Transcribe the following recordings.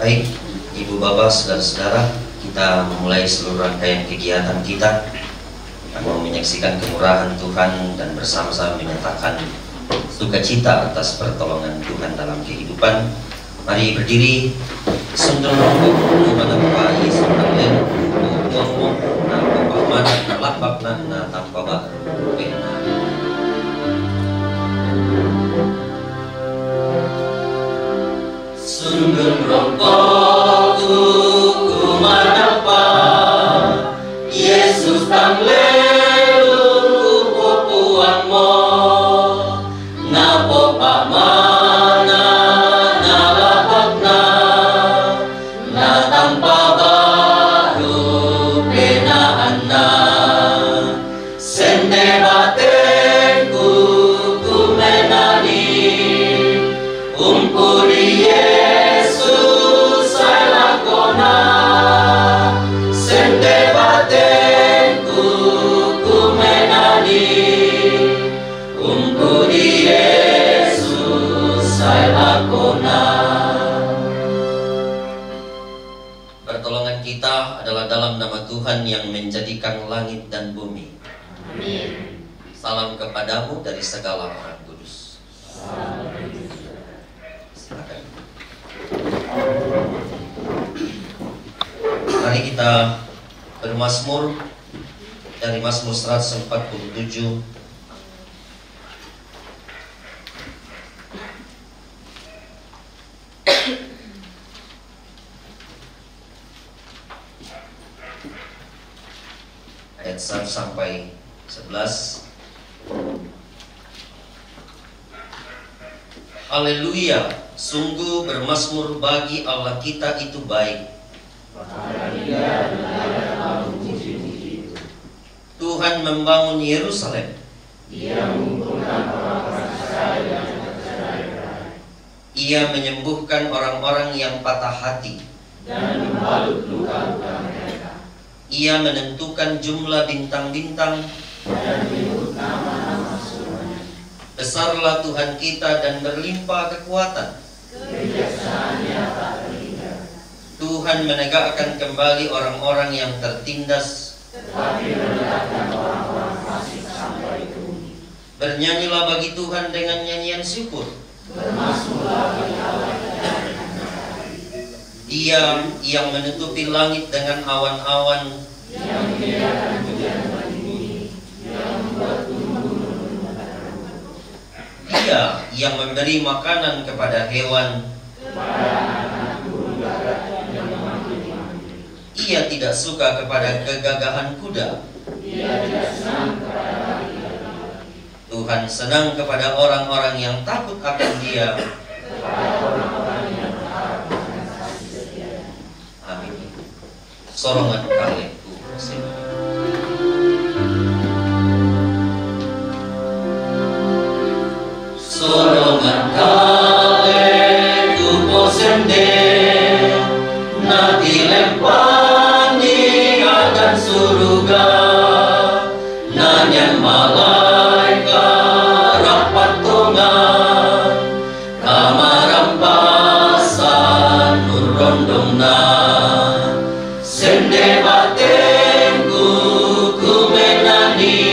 Baik, Ibu Bapak, Saudara-saudara, kita memulai seluruh rangkaian kegiatan kita. Kita mau menyaksikan kemurahan Tuhan dan bersama-sama menyatakan sukacita atas pertolongan Tuhan dalam kehidupan. Mari berdiri, sundul kepada Bapak Yesus Tuhan, ngomong, na Bapak mana, na lapap na tanpa baru, benar. Sundul rokokku kumanapa, Yesus tang lelun upupuanmu, ngapo pamana nalapakna, na tanpa baru penahanna, sende batenku kumenani, umpuri pertolongan kita adalah dalam nama Tuhan yang menjadikan langit dan bumi. Amin. Salam kepadamu dari segala orang kudus. Silakan. Mari kita bermazmur dari Mazmur 147. Ayat 1 sampai 11. Haleluya, sungguh bermazmur bagi Allah kita itu baik. Tuhan membangun Yerusalem. Ia menyembuhkan orang-orang yang patah hati dan membalut luka-luka mereka. Ia menentukan jumlah bintang-bintang dan menyebut nama-nama surganya. Besarlah Tuhan kita dan berlimpah kekuatan. Kebijaksanaannya tak terhingga. Tuhan menegakkan kembali orang-orang yang tertindas, tetapi menegakkan orang-orang fasik sampai ke bumi. Bernyanyilah bagi Tuhan dengan nyanyian syukur. Bermazmurlah bagi Allah kita dengan matahari. Dia yang menutupi langit dengan awan-awan, yang menyediakan hujan bagi bumi, yang membuat gunung-gunung bermekaran. Dia yang memberi makanan kepada hewan, kepada anak burung darat yang memanggil-manggil. Ia tidak suka kepada kegagahan kuda. Ia tidak senang kepada lari-lari. Tuhan senang kepada orang-orang yang takut akan Dia, kepada orang-orang yang berharap akan kasih setia. Amin. Sorongan kalengku. Sorongan kalengku posende, nati lempani akan surga, nanyan malaikat rapat tongan, kamarampasan nur rondongna, sende batenku kumenani,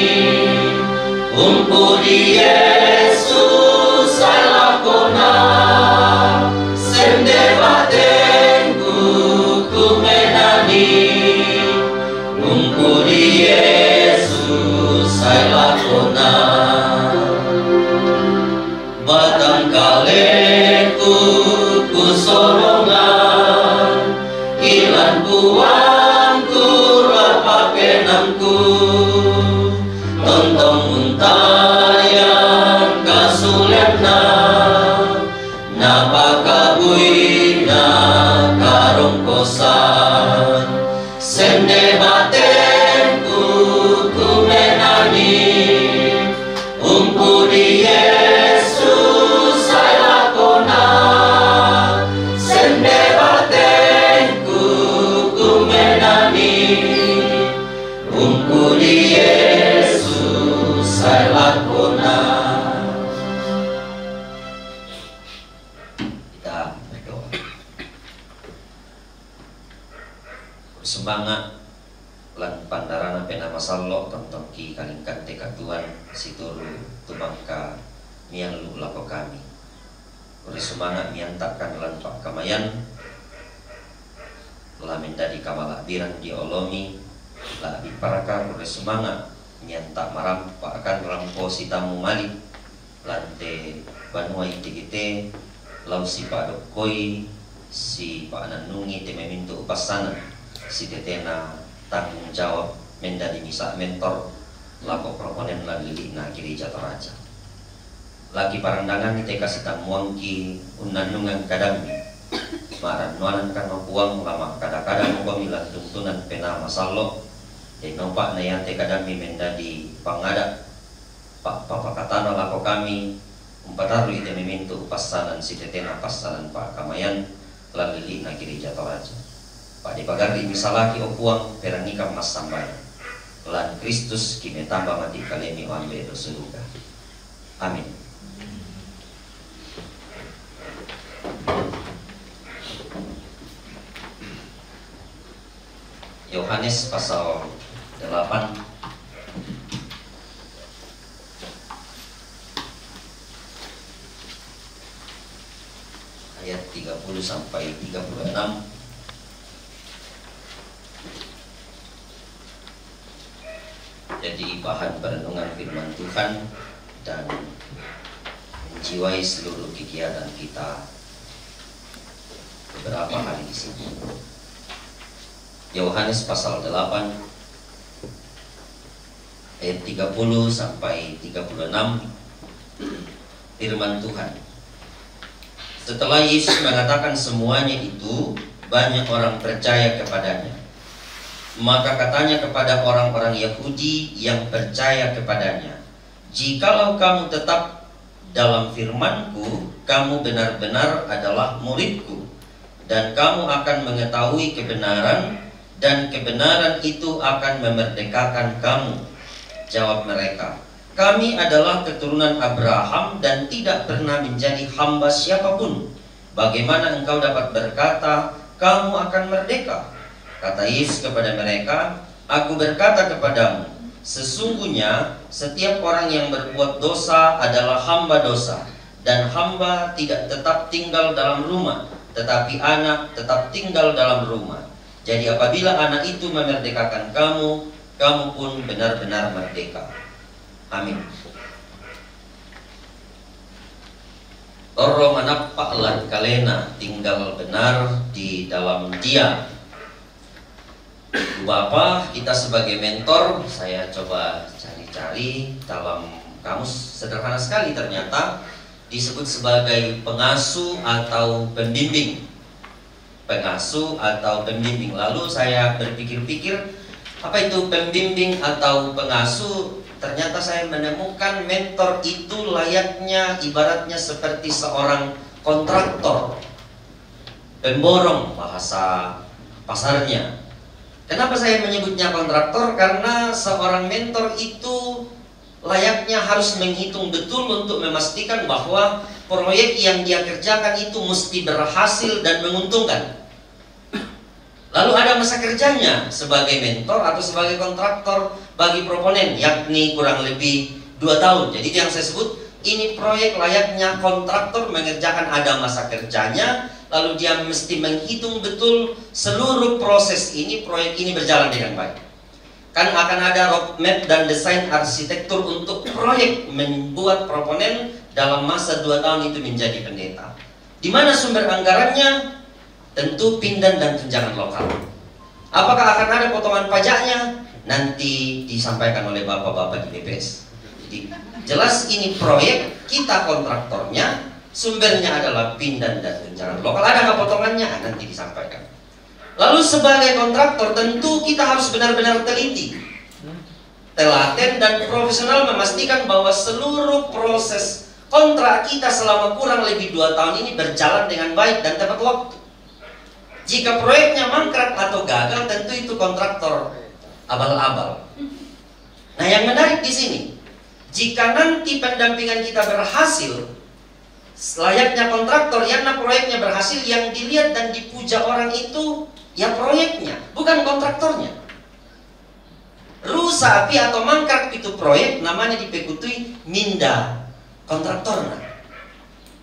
umpuri Yesus saya lakona, sende batenku kumenani, umpuri Yesus saya lakona. Batang kalengku kusorongan, ilan puangku rapa penamku, tontong untayan kasulena, napa kabuina karong kosan, sende batenku kumenani, umpuri Yesus saya lakona, sende batenku kumenani, umpuri Yesus ki kalingkan teka Tuhan situru tubangka mian lu lako kami. Uri sumanga mian takkan lan pak kamayan la mendadi kamala biran diolomi la biparakar uri sumanga mian tak marampakan rampo si tamu mali lante banua ite lau si padokoi si pak nanungi te memintu upasana si tetena tanggung jawab mendadi misa mentor lako proponen lagi na gereja Toraja lagi parandangan ite kasih tamuangki unanungan kadami maran nuanan kan uang lama kadang-kadang uang milan tuntunan pena masalo dan nompak na yante kadami mendadi pangada pak papakatana lako kami umpataru ite memintu pasanan si tetena pasanan pak kamayan lalili na gereja Toraja pak dipagari misalaki opuang perangika mas sambayan lan Kristus kime tambah mati kalemi ambe do seluga. Amin. Yohanes pasal 8 ayat 30 sampai 36. Jadi bahan perenungan firman Tuhan dan menjiwai seluruh kegiatan kita beberapa hari di sini. Yohanes pasal 8 ayat 30 sampai 36 firman Tuhan. Setelah Yesus mengatakan semuanya itu, banyak orang percaya kepadanya. Maka katanya kepada orang-orang Yahudi yang percaya kepadanya, "Jikalau kamu tetap dalam firman-Ku, kamu benar-benar adalah murid-Ku, dan kamu akan mengetahui kebenaran, dan kebenaran itu akan memerdekakan kamu." Jawab mereka, "Kami adalah keturunan Abraham dan tidak pernah menjadi hamba siapapun. Bagaimana engkau dapat berkata, kamu akan merdeka?" Kata Yesus kepada mereka, "Aku berkata kepadamu, sesungguhnya setiap orang yang berbuat dosa adalah hamba dosa, dan hamba tidak tetap tinggal dalam rumah, tetapi anak tetap tinggal dalam rumah. Jadi apabila anak itu memerdekakan kamu, kamu pun benar-benar merdeka." Amin. Toro manapak lan kalena tinggal benar di dalam Dia. Bapak, kita sebagai mentor, saya coba cari-cari dalam kamus, sederhana sekali ternyata disebut sebagai pengasuh atau pembimbing. Pengasuh atau pembimbing. Lalu saya berpikir-pikir, apa itu pembimbing atau pengasuh? Ternyata saya menemukan mentor itu layaknya ibaratnya seperti seorang kontraktor, pemborong bahasa pasarnya. Kenapa saya menyebutnya kontraktor? Karena seorang mentor itu layaknya harus menghitung betul untuk memastikan bahwa proyek yang dia kerjakan itu mesti berhasil dan menguntungkan. Lalu ada masa kerjanya sebagai mentor atau sebagai kontraktor bagi proponen, yakni kurang lebih 2 tahun. Jadi yang saya sebut, ini proyek layaknya kontraktor mengerjakan, ada masa kerjanya, lalu dia mesti menghitung betul seluruh proses ini, proyek ini berjalan dengan baik. Kan akan ada roadmap dan desain arsitektur untuk proyek membuat proponen dalam masa 2 tahun itu menjadi pendeta. Di mana sumber anggarannya? Tentu pindan dan tunjangan lokal. Apakah akan ada potongan pajaknya? Nanti disampaikan oleh bapak-bapak di BPS. Jadi jelas ini proyek, kita kontraktornya, sumbernya adalah pindan dan tunjangan lokal. Ada nggak potongannya? Nanti disampaikan. Lalu sebagai kontraktor tentu kita harus benar-benar teliti, telaten dan profesional memastikan bahwa seluruh proses kontrak kita selama kurang lebih 2 tahun ini berjalan dengan baik dan tepat waktu. Jika proyeknya mangkrak atau gagal, tentu itu kontraktor abal-abal. Nah, yang menarik di sini, jika nanti pendampingan kita berhasil, layaknya kontraktor, yang proyeknya berhasil, yang dilihat dan dipuja orang itu ya proyeknya, bukan kontraktornya. rusak api atau mangkrak itu proyek, namanya dipekutui minda kontraktorna.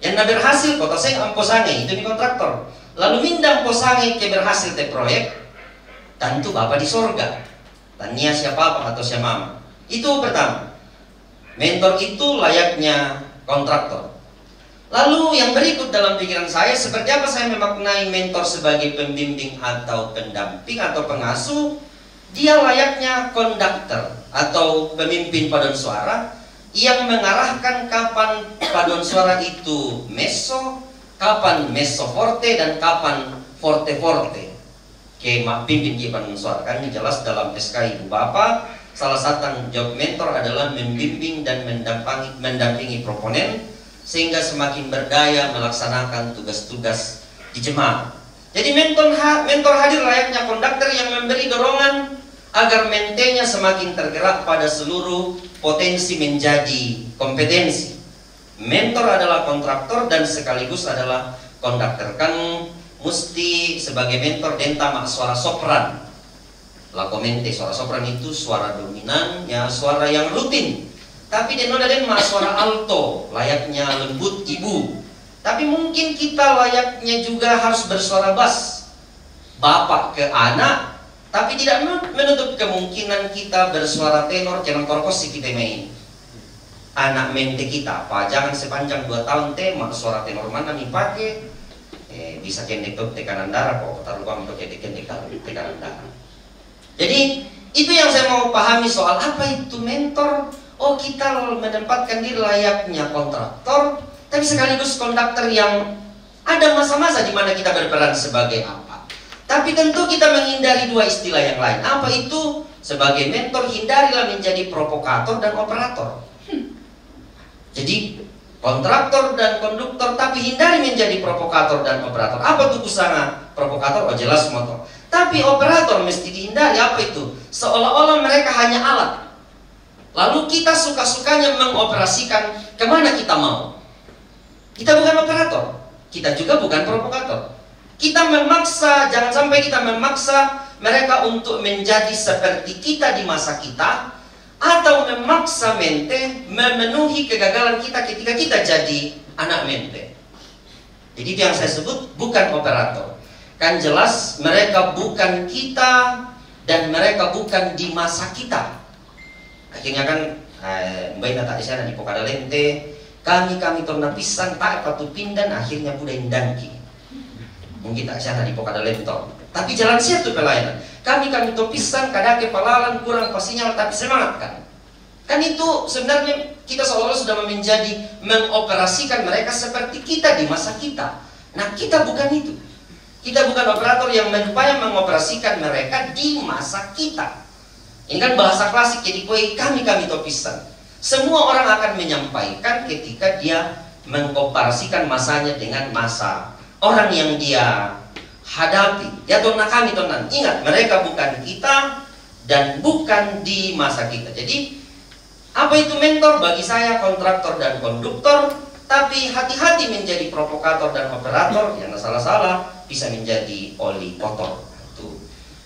Yang na berhasil kota saya amposange itu di kontraktor. Lalu minda amposange ke berhasil te proyek, tentu bapak di sorga. Tania siapa atau siapa mama. Itu pertama. Mentor itu layaknya kontraktor. Lalu yang berikut dalam pikiran saya, seperti apa saya memaknai mentor sebagai pembimbing atau pendamping atau pengasuh? Dia layaknya konduktor atau pemimpin paduan suara yang mengarahkan kapan paduan suara itu meso, kapan meso forte, dan kapan forte forte. Pimpin di paduan suara kan jelas dalam SK Ibu Bapak, salah satu job mentor adalah membimbing dan mendampingi proponen sehingga semakin berdaya melaksanakan tugas-tugas di jemaat. Jadi mentor hadir layaknya konduktor yang memberi dorongan agar mentenya semakin tergerak pada seluruh potensi menjadi kompetensi. Mentor adalah kontraktor dan sekaligus adalah konduktor. Kan mesti sebagai mentor denta mak suara sopran. Lakomente suara sopran itu suara dominan, ya suara yang rutin. Tapi denoda den mak suara alto, layaknya lembut ibu. Tapi mungkin kita layaknya juga harus bersuara bas, bapak ke anak. Tapi tidak menutup kemungkinan kita bersuara tenor, jangan korkos si kita main. Anak mente kita, Pak, jangan sepanjang 2 tahun mak suara tenor mana nih pakai? Bisa kendek tekanan darah kok, taruh kamu kendek tekanan darah. Jadi itu yang saya mau pahami soal apa itu mentor. Oh, kita menempatkan diri layaknya kontraktor, tapi sekaligus konduktor yang ada masa-masa di mana kita berperan sebagai apa. Tapi tentu kita menghindari 2 istilah yang lain. Apa itu? Sebagai mentor, hindarilah menjadi provokator dan operator. Jadi kontraktor dan konduktor, tapi hindari menjadi provokator dan operator. Apa tuh kusana provokator? Oh jelas motor. Tapi operator mesti dihindari. Apa itu? Seolah-olah mereka hanya alat. Lalu kita suka-sukanya mengoperasikan kemana kita mau. Kita bukan operator, kita juga bukan provokator. Kita memaksa, jangan sampai kita memaksa mereka untuk menjadi seperti kita di masa kita, atau memaksa mente memenuhi kegagalan kita ketika kita jadi anak mente. Jadi itu yang saya sebut bukan operator. Kan jelas mereka bukan kita dan mereka bukan di masa kita. Akhirnya kan Mbak Ina tak di sana di Pokada Lente, kami torna pisan tak patu pindan, akhirnya budak indangki. Mungkin tak di sana di Pokada Lente, tapi jalan siap tuh pelayanan. Kami to pisan kadake palalan kurang pasinyal tapi semangat kan. Kan itu sebenarnya kita seolah-olah sudah menjadi mengoperasikan mereka seperti kita di masa kita. Nah kita bukan itu. Kita bukan operator yang berupaya mengoperasikan mereka di masa kita. Ini kan bahasa klasik, jadi kami topisan. Semua orang akan menyampaikan ketika dia mengoperasikan masanya dengan masa orang yang dia hadapi. Ya tonna kami tonna. Ingat, mereka bukan kita dan bukan di masa kita. Jadi apa itu mentor? Bagi saya kontraktor dan konduktor. Tapi hati-hati menjadi provokator dan operator. Yang salah-salah bisa menjadi oli kotor.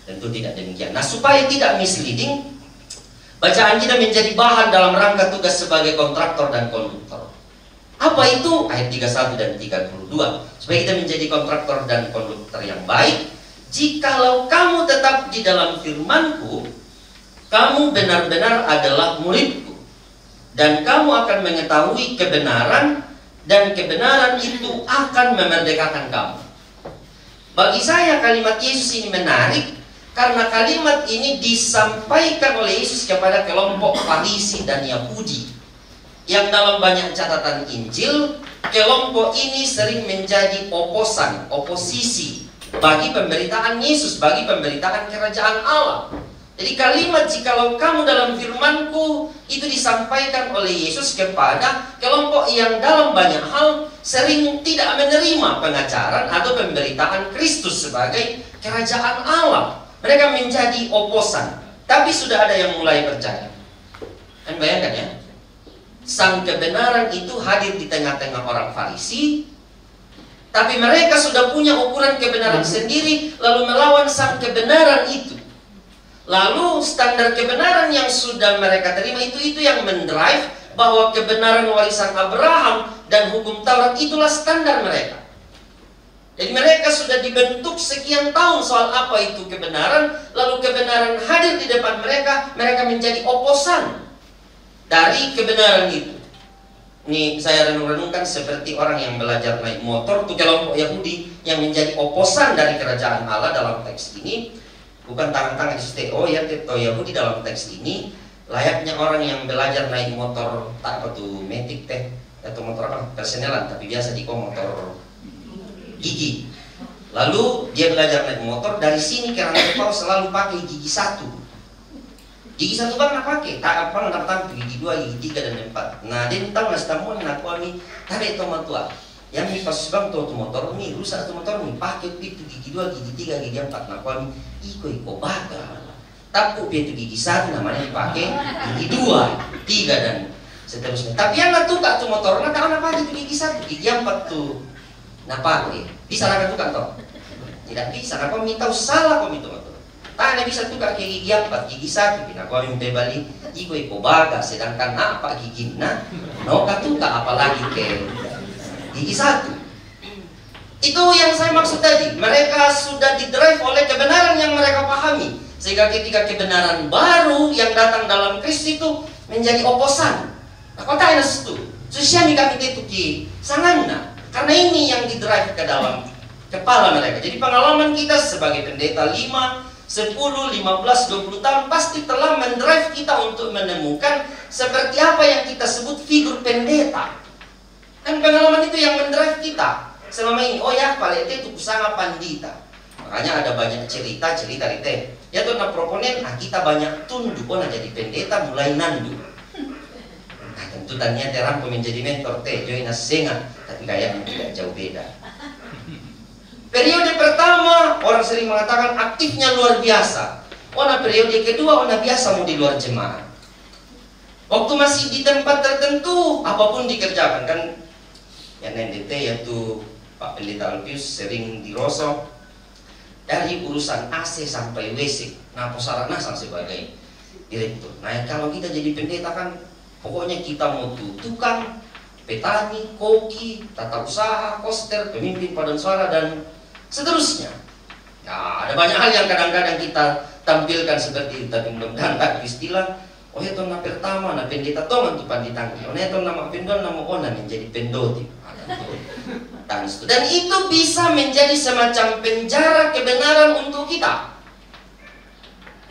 Tentu tidak demikian. Nah supaya tidak misleading, bacaan kita menjadi bahan dalam rangka tugas sebagai kontraktor dan konduktor. Apa itu? Ayat 31 dan 32. Supaya kita menjadi kontraktor dan konduktor yang baik. Jikalau kamu tetap di dalam firman-Ku, kamu benar-benar adalah murid-Ku, dan kamu akan mengetahui kebenaran, dan kebenaran itu akan memerdekakan kamu. Bagi saya kalimat Yesus ini menarik, karena kalimat ini disampaikan oleh Yesus kepada kelompok Farisi dan Yahudi, yang dalam banyak catatan Injil, kelompok ini sering menjadi oposisi bagi pemberitaan Yesus, bagi pemberitaan kerajaan Allah. Jadi kalimat jikalau kamu dalam firman-Ku itu disampaikan oleh Yesus kepada kelompok yang dalam banyak hal sering tidak menerima pengajaran atau pemberitaan Kristus sebagai kerajaan Allah. Mereka menjadi oposan, tapi sudah ada yang mulai percaya. Kan bayangkan ya, sang kebenaran itu hadir di tengah-tengah orang Farisi, tapi mereka sudah punya ukuran kebenaran sendiri, lalu melawan sang kebenaran itu. Lalu standar kebenaran yang sudah mereka terima itu yang mendrive bahwa kebenaran warisan Abraham dan hukum Taurat itulah standar mereka. Jadi mereka sudah dibentuk sekian tahun soal apa itu kebenaran, lalu kebenaran hadir di depan mereka, mereka menjadi oposan dari kebenaran itu. Ini saya renung-renungkan seperti orang yang belajar naik motor, itu kelompok Yahudi yang menjadi oposan dari kerajaan Allah dalam teks ini. Bukan tangan-tangan STO ya, Yahudi dalam teks ini layaknya orang yang belajar naik motor, tak apa tuh, metik teh, atau motor apa, personelan, tapi biasa di motor gigi. Lalu dia belajar naik motor, dari sini ke Rangkepau selalu pakai gigi 1. Gigi 1 bang nak pakai, tak apa nak tahu gigi 2, gigi 3 dan 4. Nah dia tahu nggak tamu nak kami, tapi itu matua. Yang mi pas bang tuh motor nih, rusak tuh motor nih, pakai itu gigi 2, gigi 3, gigi 4 nak kami. Iko baga. Tapi itu gigi 1 namanya dipakai, gigi 2, 3 dan seterusnya. Tapi yang nggak tukar tuh motor, nah kalau apa itu gigi 1, gigi 4 tuh, nah pakai. Bisa nggak tukar toh? Tidak bisa. Nah kau minta salah kau minta motor. Tak bisa tukar ke gigi 4, gigi 1. Nah kau minta balik, iko baga. Sedangkan apa gigi nah, no tukar apalagi ke gigi 1. Itu yang saya maksud tadi. Mereka sudah didrive oleh kebenaran yang mereka pahami. Sehingga ketika kebenaran baru yang datang dalam Kristus itu menjadi oposan. Nah, kau tahu itu. Susiami kami itu ki sangana. Karena ini yang didrive ke dalam kepala mereka. Jadi pengalaman kita sebagai pendeta 5, 10, 15, 20 tahun pasti telah mendrive kita untuk menemukan seperti apa yang kita sebut figur pendeta. Dan pengalaman itu yang mendrive kita selama ini. Oh ya, palete itu sangat pandita. Makanya ada banyak cerita itu. Ya tuh na proponen, kita banyak tunduk, jadi pendeta mulai nandu. Nah tentu tanya terangku menjadi mentor join sengat, tapi kayaknya tidak jauh beda. Periode pertama orang sering mengatakan aktifnya luar biasa. Periode kedua biasa mau di luar jemaat. Waktu masih di tempat tertentu apapun dikerjakan kan. Yang NDT yaitu Pak Pendeta Alpius sering dirosok dari urusan AC sampai WC. Nah, posarana sebagai direktur. Nah, kalau kita jadi pendeta kan pokoknya kita mau tukang, petani, koki, tata usaha, koster, pemimpin paduan suara dan seterusnya. Nah, ada banyak hal yang kadang-kadang kita tampilkan seperti itu, tapi mudah-mudahan tak istilah. Oh itu na pertama na pendeta tongan tu panditang. Oh itu nama pendon nama ona menjadi pendoti. Dan itu bisa menjadi semacam penjara kebenaran untuk kita.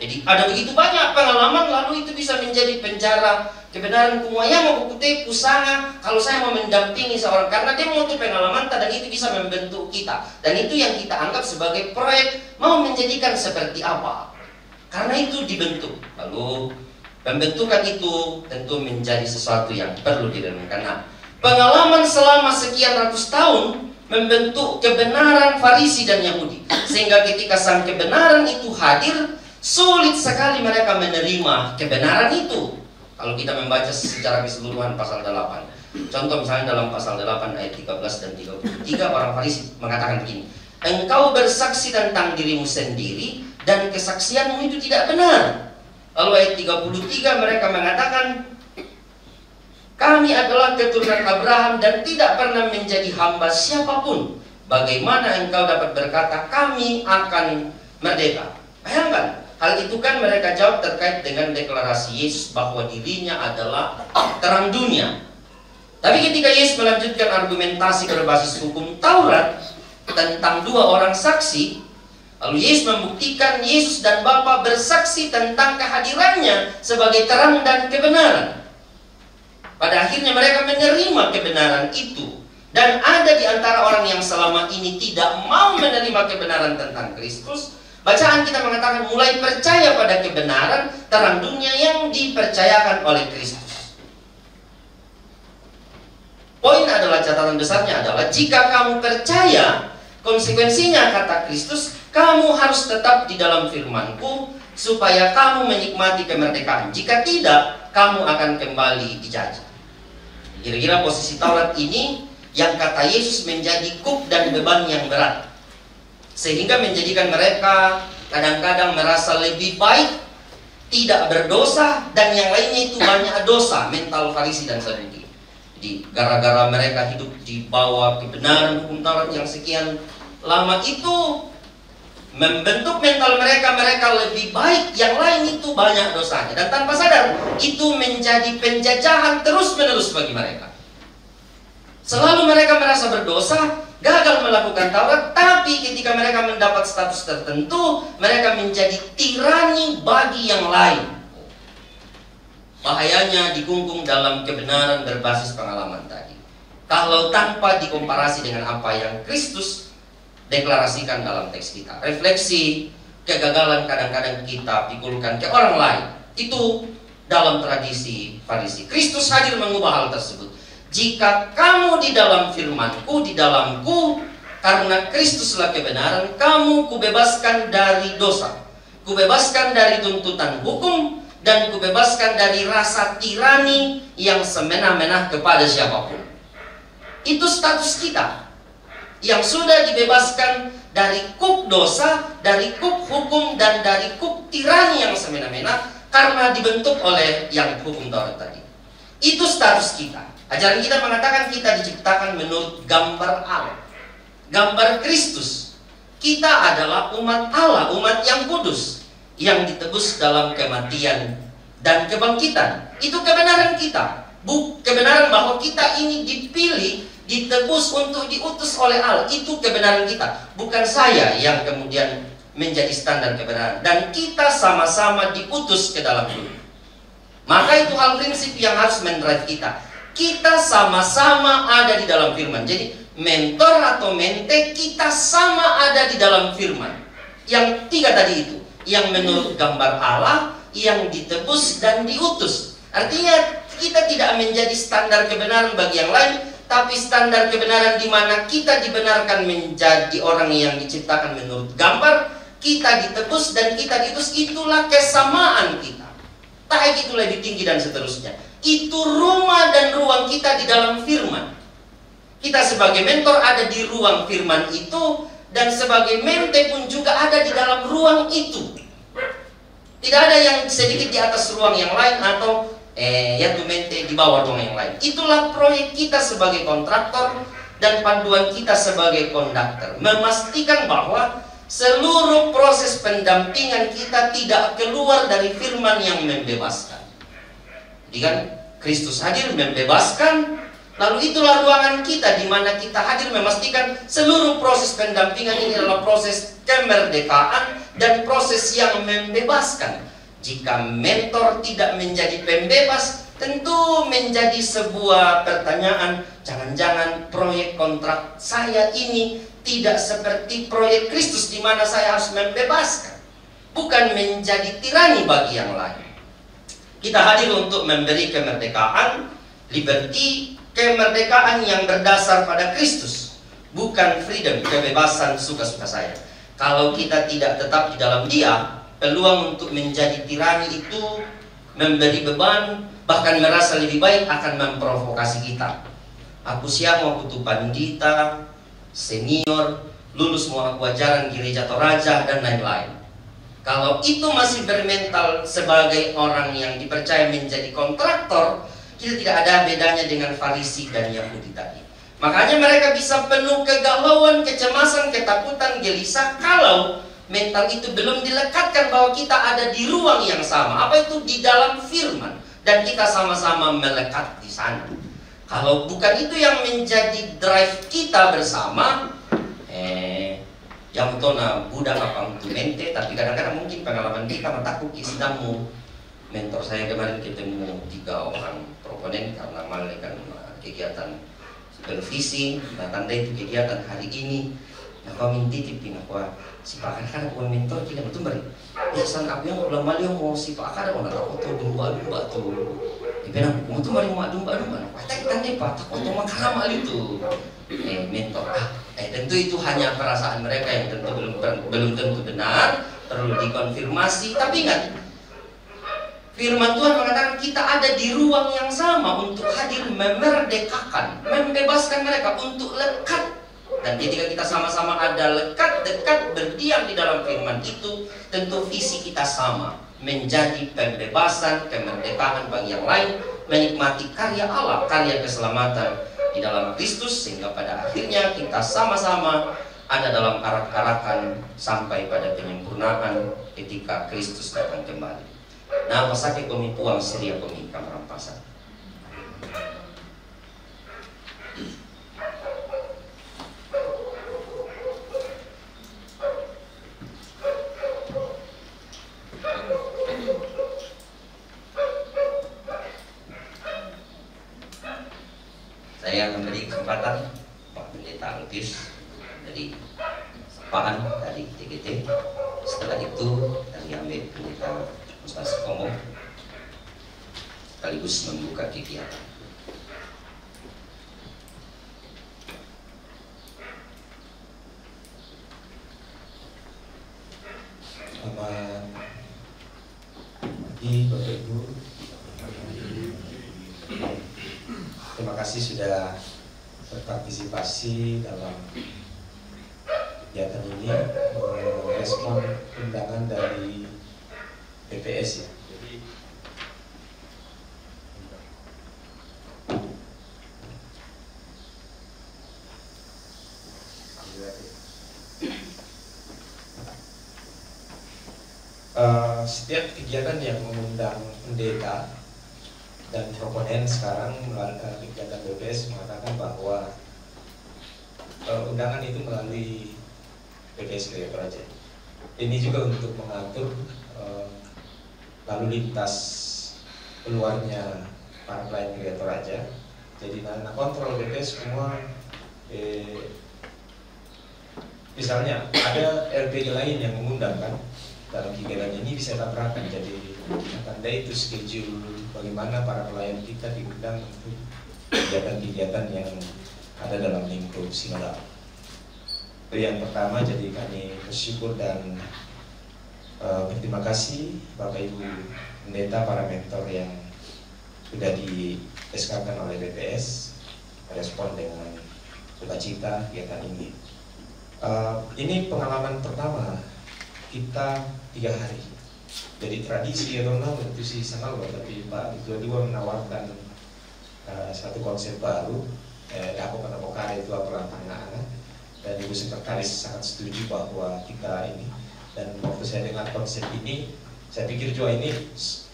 Jadi ada begitu banyak pengalaman lalu itu bisa menjadi penjara kebenaran kumaya mau kukute usaha kalau saya mau mendampingi seorang karena dia mau tuh pengalaman dan itu bisa membentuk kita dan itu yang kita anggap sebagai proyek mau menjadikan seperti apa karena itu dibentuk lalu pembentukan itu tentu menjadi sesuatu yang perlu direnungkan. Nah, pengalaman selama sekian ratus tahun membentuk kebenaran Farisi dan Yahudi sehingga ketika sang kebenaran itu hadir sulit sekali mereka menerima kebenaran itu. Kalau kita membaca secara keseluruhan pasal 8. Contoh misalnya dalam pasal 8 ayat 13 dan 33 orang Farisi mengatakan begini. Engkau bersaksi tentang dirimu sendiri dan kesaksianmu itu tidak benar. Lalu ayat 33 mereka mengatakan kami adalah keturunan Abraham dan tidak pernah menjadi hamba siapapun. Bagaimana engkau dapat berkata kami akan merdeka? Bayangkan. Hal itu kan mereka jawab terkait dengan deklarasi Yesus bahwa dirinya adalah terang dunia. Tapi ketika Yesus melanjutkan argumentasi berbasis hukum Taurat tentang dua orang saksi, lalu Yesus membuktikan Yesus dan Bapa bersaksi tentang kehadirannya sebagai terang dan kebenaran. Pada akhirnya mereka menerima kebenaran itu. Dan ada di antara orang yang selama ini tidak mau menerima kebenaran tentang Kristus. Bacaan kita mengatakan mulai percaya pada kebenaran terang dunia yang dipercayakan oleh Kristus. Poin adalah catatan besarnya adalah jika kamu percaya, konsekuensinya kata Kristus, kamu harus tetap di dalam firman-Ku supaya kamu menikmati kemerdekaan. Jika tidak, kamu akan kembali dijajah. Kira-kira posisi Taurat ini yang kata Yesus menjadi kuk dan beban yang berat. Sehingga menjadikan mereka kadang-kadang merasa lebih baik tidak berdosa, dan yang lainnya itu banyak dosa. Mental Farisi dan Saduki. Jadi gara-gara mereka hidup di bawah kebenaran hukum Taurat yang sekian lama, itu membentuk mental mereka lebih baik, yang lain itu banyak dosanya. Dan tanpa sadar itu menjadi penjajahan terus-menerus bagi mereka. Selalu mereka merasa berdosa, gagal melakukan Taurat, tapi ketika mereka mendapat status tertentu, mereka menjadi tirani bagi yang lain. Bahayanya dikungkung dalam kebenaran berbasis pengalaman tadi. Kalau tanpa dikomparasi dengan apa yang Kristus deklarasikan dalam teks kita. Refleksi kegagalan kadang-kadang kita pikulkan ke orang lain. Itu dalam tradisi Farisi. Kristus hadir mengubah hal tersebut. Jika kamu di dalam firman-Ku, di dalamku, karena Kristuslah kebenaran, kamu kubebaskan dari dosa, kubebaskan dari tuntutan hukum, dan kubebaskan dari rasa tirani yang semena-mena kepada siapapun. Itu status kita yang sudah dibebaskan dari kuk dosa, dari kuk hukum, dan dari kuk tirani yang semena-mena karena dibentuk oleh yang hukum Taurat tadi. Itu status kita. Ajaran kita mengatakan kita diciptakan menurut gambar Allah, gambar Kristus. Kita adalah umat Allah, umat yang kudus, yang ditebus dalam kematian dan kebangkitan. Itu kebenaran kita. Kebenaran bahwa kita ini dipilih, ditebus untuk diutus oleh Allah. Itu kebenaran kita. Bukan saya yang kemudian menjadi standar kebenaran. Dan kita sama-sama diutus ke dalam dunia. Maka itu hal prinsip yang harus mendrive kita. Kita sama-sama ada di dalam firman. Jadi mentor atau mente, kita sama ada di dalam firman. Yang tiga tadi itu, yang menurut gambar Allah, yang ditebus dan diutus. Artinya kita tidak menjadi standar kebenaran bagi yang lain, tapi standar kebenaran di mana kita dibenarkan menjadi orang yang diciptakan menurut gambar, kita ditebus dan kita diutus. Itulah kesamaan kita. Tak itu lebih tinggi dan seterusnya. Itu rumah dan ruang kita di dalam firman. Kita sebagai mentor ada di ruang firman itu, dan sebagai mente pun juga ada di dalam ruang itu. Tidak ada yang sedikit di atas ruang yang lain atau yaitu mente di bawah ruang yang lain. Itulah proyek kita sebagai kontraktor dan panduan kita sebagai konduktor. Memastikan bahwa seluruh proses pendampingan kita tidak keluar dari firman yang membebaskan. Jadi kan Kristus hadir membebaskan, lalu itulah ruangan kita di mana kita hadir memastikan seluruh proses pendampingan ini adalah proses kemerdekaan dan proses yang membebaskan. Jika mentor tidak menjadi pembebas, tentu menjadi sebuah pertanyaan, jangan-jangan proyek kontrak saya ini tidak seperti proyek Kristus di mana saya harus membebaskan, bukan menjadi tirani bagi yang lain. Kita hadir untuk memberi kemerdekaan, liberty, kemerdekaan yang berdasar pada Kristus, bukan freedom, kebebasan suka-suka saya. Kalau kita tidak tetap di dalam Dia, peluang untuk menjadi tirani itu, memberi beban, bahkan merasa lebih baik akan memprovokasi kita. Aku siap mau butuh pandita, senior, lulus mau aku ajaran gereja Toraja dan lain-lain. Kalau itu masih bermental sebagai orang yang dipercaya menjadi kontraktor, kita tidak ada bedanya dengan Farisi dan Yahudi tadi. Makanya mereka bisa penuh kegalauan, kecemasan, ketakutan, gelisah kalau mental itu belum dilekatkan bahwa kita ada di ruang yang sama. Apa itu? Di dalam firman. Dan kita sama-sama melekat di sana. Kalau bukan itu yang menjadi drive kita bersama, yang tona budak apa untuk mente, tapi kadang-kadang mungkin pengalaman kita mataku sedangmu. Mentor saya kemarin ketemu 3 orang proponen karena melakukan kegiatan supervisi, datang itu kegiatan hari ini. Nah, kau minta tipin aku si Pak kan aku mentor kita betul beri. Ya san aku yang ulang mali mau si Pak kan mau nak foto domba tuh. Ibenang mau tuh mari mau domba. Tak kan deh Pak, tak foto makanan mali tuh. Mentor. Tentu itu hanya perasaan mereka yang tentu belum tentu benar, perlu dikonfirmasi. Tapi ingat, firman Tuhan mengatakan kita ada di ruang yang sama untuk hadir memerdekakan, membebaskan mereka untuk lekat. Dan ketika kita sama-sama ada lekat, dekat, berdiam di dalam firman itu, tentu visi kita sama, menjadi pembebasan, kemerdekaan bagi yang lain, menikmati karya Allah, karya keselamatan di dalam Kristus, sehingga pada akhirnya kita sama-sama ada dalam arak-arakan sampai pada penyempurnaan ketika Kristus datang kembali. Nah, pasake komi puang seria komi kamerampasan. Saya akan beri kesempatan Pak Pendeta Lukis dari sapaan dari TGT. Setelah itu dari ambil Pendeta Mustasi Komo sekaligus membuka kegiatan. Selamat pagi Bapak Ibu. Terima kasih sudah berpartisipasi dalam kegiatan ini, merespon undangan dari BPS ya. Jadi setiap kegiatan yang mengundang pendeta dan proponen sekarang melalui kegiatan BPS mengatakan bahwa undangan itu melalui BPS Gereja Toraja. Ini juga untuk mengatur lalu lintas keluarnya para pelayan Gereja Toraja. Jadi kontrol BPS semua, misalnya ada LPG lain yang mengundang kan, dalam kegiatan ini bisa tabrakan. Jadi tanda itu schedule bagaimana para pelayan kita diundang untuk kegiatan-kegiatan yang ada dalam lingkup sinodal. Itu yang pertama. Jadi kami bersyukur dan berterima kasih Bapak Ibu Pendeta, para mentor yang sudah di SK-kan oleh BPS respon dengan sukacita kegiatan ini. Ini pengalaman pertama kita 3 hari. Jadi tradisi atau itu sih sangat loh, tapi Pak Ketua menawarkan satu konsep baru. Aku pernah bokare itu pelantangan, dan Ibu Sekretaris sangat setuju bahwa kita ini, dan waktu saya dengar konsep ini, saya pikir juga ini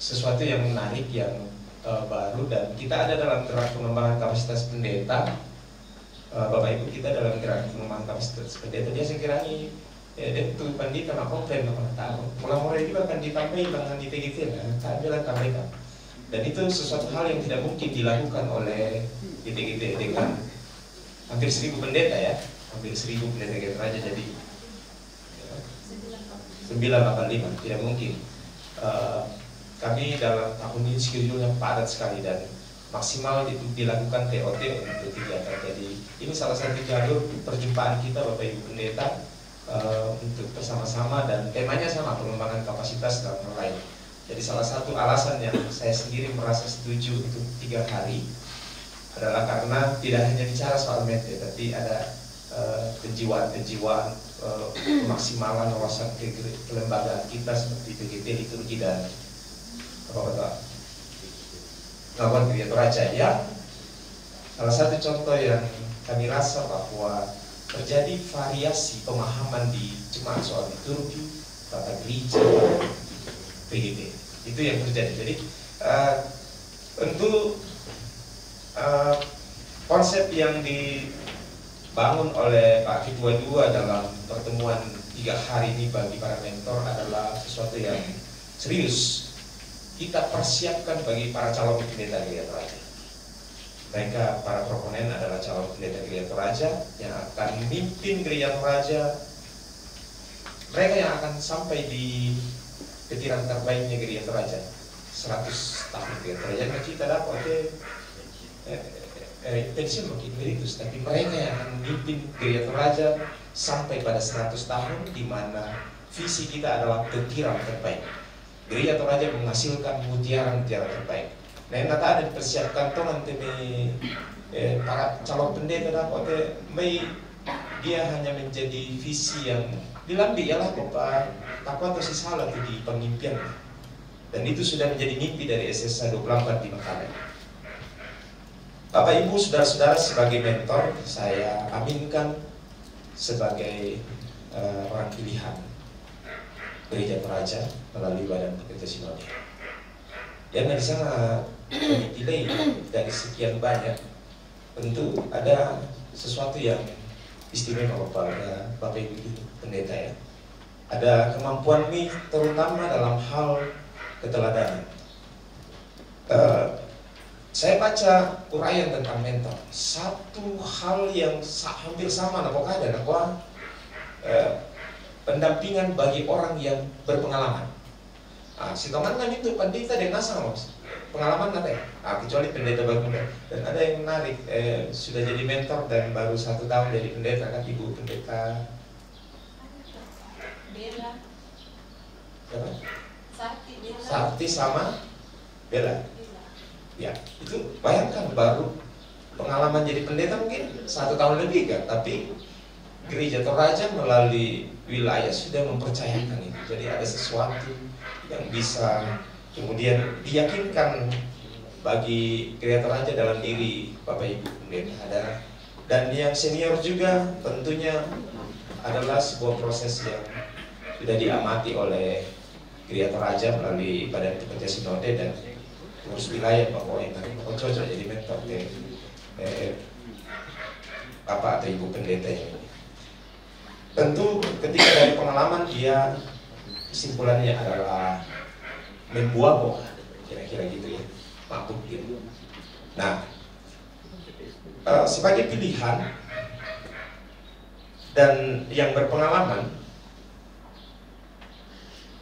sesuatu yang menarik, yang baru, dan kita ada dalam gerak pengembangan kapasitas pendeta. Bapak Ibu kita dalam gerak pengembangan kapasitas pendeta, dia sekiranya itu pandita nak komplain nak tahu. Mulai juga akan ditambahi dengan ITGT, tak bilang tambahkan. Dan itu sesuatu hal yang tidak mungkin dilakukan oleh ITGT dengan hampir 1000 pendeta ya, hampir 1000 pendeta Gereja Toraja, jadi 985 tidak mungkin. Kami dalam tahun ini schedule yang padat sekali dan maksimal itu dilakukan TOT untuk kegiatan. Jadi ini salah satu jalur perjumpaan kita Bapak Ibu Pendeta untuk bersama-sama, dan temanya sama, pengembangan kapasitas dan lain. Jadi salah satu alasan yang saya sendiri merasa setuju untuk 3 hari adalah karena tidak hanya bicara soal metode, tapi ada kejiwaan, pemaksimalan wawasan kelembagaan kita seperti PGT, liturgi dan pengakuan Gereja Toraja. Ya, salah satu contoh yang kami rasa bahwa terjadi variasi pemahaman di jemaat soal liturgi, tata gereja, PGT. Itu yang terjadi. Jadi tentu konsep yang dibangun oleh Pak Ketua II dalam pertemuan 3 hari ini bagi para mentor adalah sesuatu yang serius. Kita persiapkan bagi para calon pendeta Gereja Toraja. Mereka, para proponen adalah calon pendeta Gereja Toraja yang akan memimpin Gereja Toraja. Mereka yang akan sampai di petiran terbaiknya Gereja Toraja, 100 tahun Gereja Toraja. Kita dapat pensiun mungkin meritus, tapi mereka yang akan memimpin Gereja Toraja sampai pada 100 tahun, di mana visi kita adalah petiran terbaik. Gereja Toraja menghasilkan mutiara-mutiara terbaik. Nah, yang kata ada dipersiapkan tuh nanti para calon pendeta dapat dia hanya menjadi visi yang dilambi ialah Pak takwa atau si salah di pemimpin. Dan itu sudah menjadi mimpi dari SSA 24 di Makassar. Bapak Ibu, saudara-saudara, sebagai mentor saya aminkan sebagai orang pilihan Gereja Toraja melalui Badan Pekerja Sinode. Dan di sana dipilih dari sekian banyak, tentu ada sesuatu yang istimewa pada Bapak Ibu pendeta ya. Ada kemampuan nih terutama dalam hal keteladanan. Saya baca uraian tentang mentor. Satu hal yang hampir sama apakah ada pendampingan bagi orang yang berpengalaman. Si teman kan itu pendeta dan nasa mas. Pengalaman ada ya? Kecuali pendeta baru. Dan ada yang menarik, sudah jadi mentor dan baru 1 tahun jadi pendeta kan, ibu pendeta. Bella. Siapa? Bella. Sakti sama Bella. Ya, itu bayangkan baru pengalaman jadi pendeta mungkin 1 tahun lebih kan, tapi Gereja Toraja melalui wilayah sudah mempercayakan itu. Jadi ada sesuatu yang bisa kemudian diyakinkan bagi Gereja Toraja dalam diri Bapak Ibu pendeta ada. Dan yang senior juga tentunya adalah sebuah proses yang sudah diamati oleh Gereja Toraja melalui Badan Pekerja Sinode dan pengurus wilayah bahwa yang cocok jadi mentor Bapak atau Ibu pendeta ini. Tentu ketika dari pengalaman dia kesimpulannya adalah membuah kira-kira gitu ya, mabuk gitu. Nah, sebagai pilihan dan yang berpengalaman,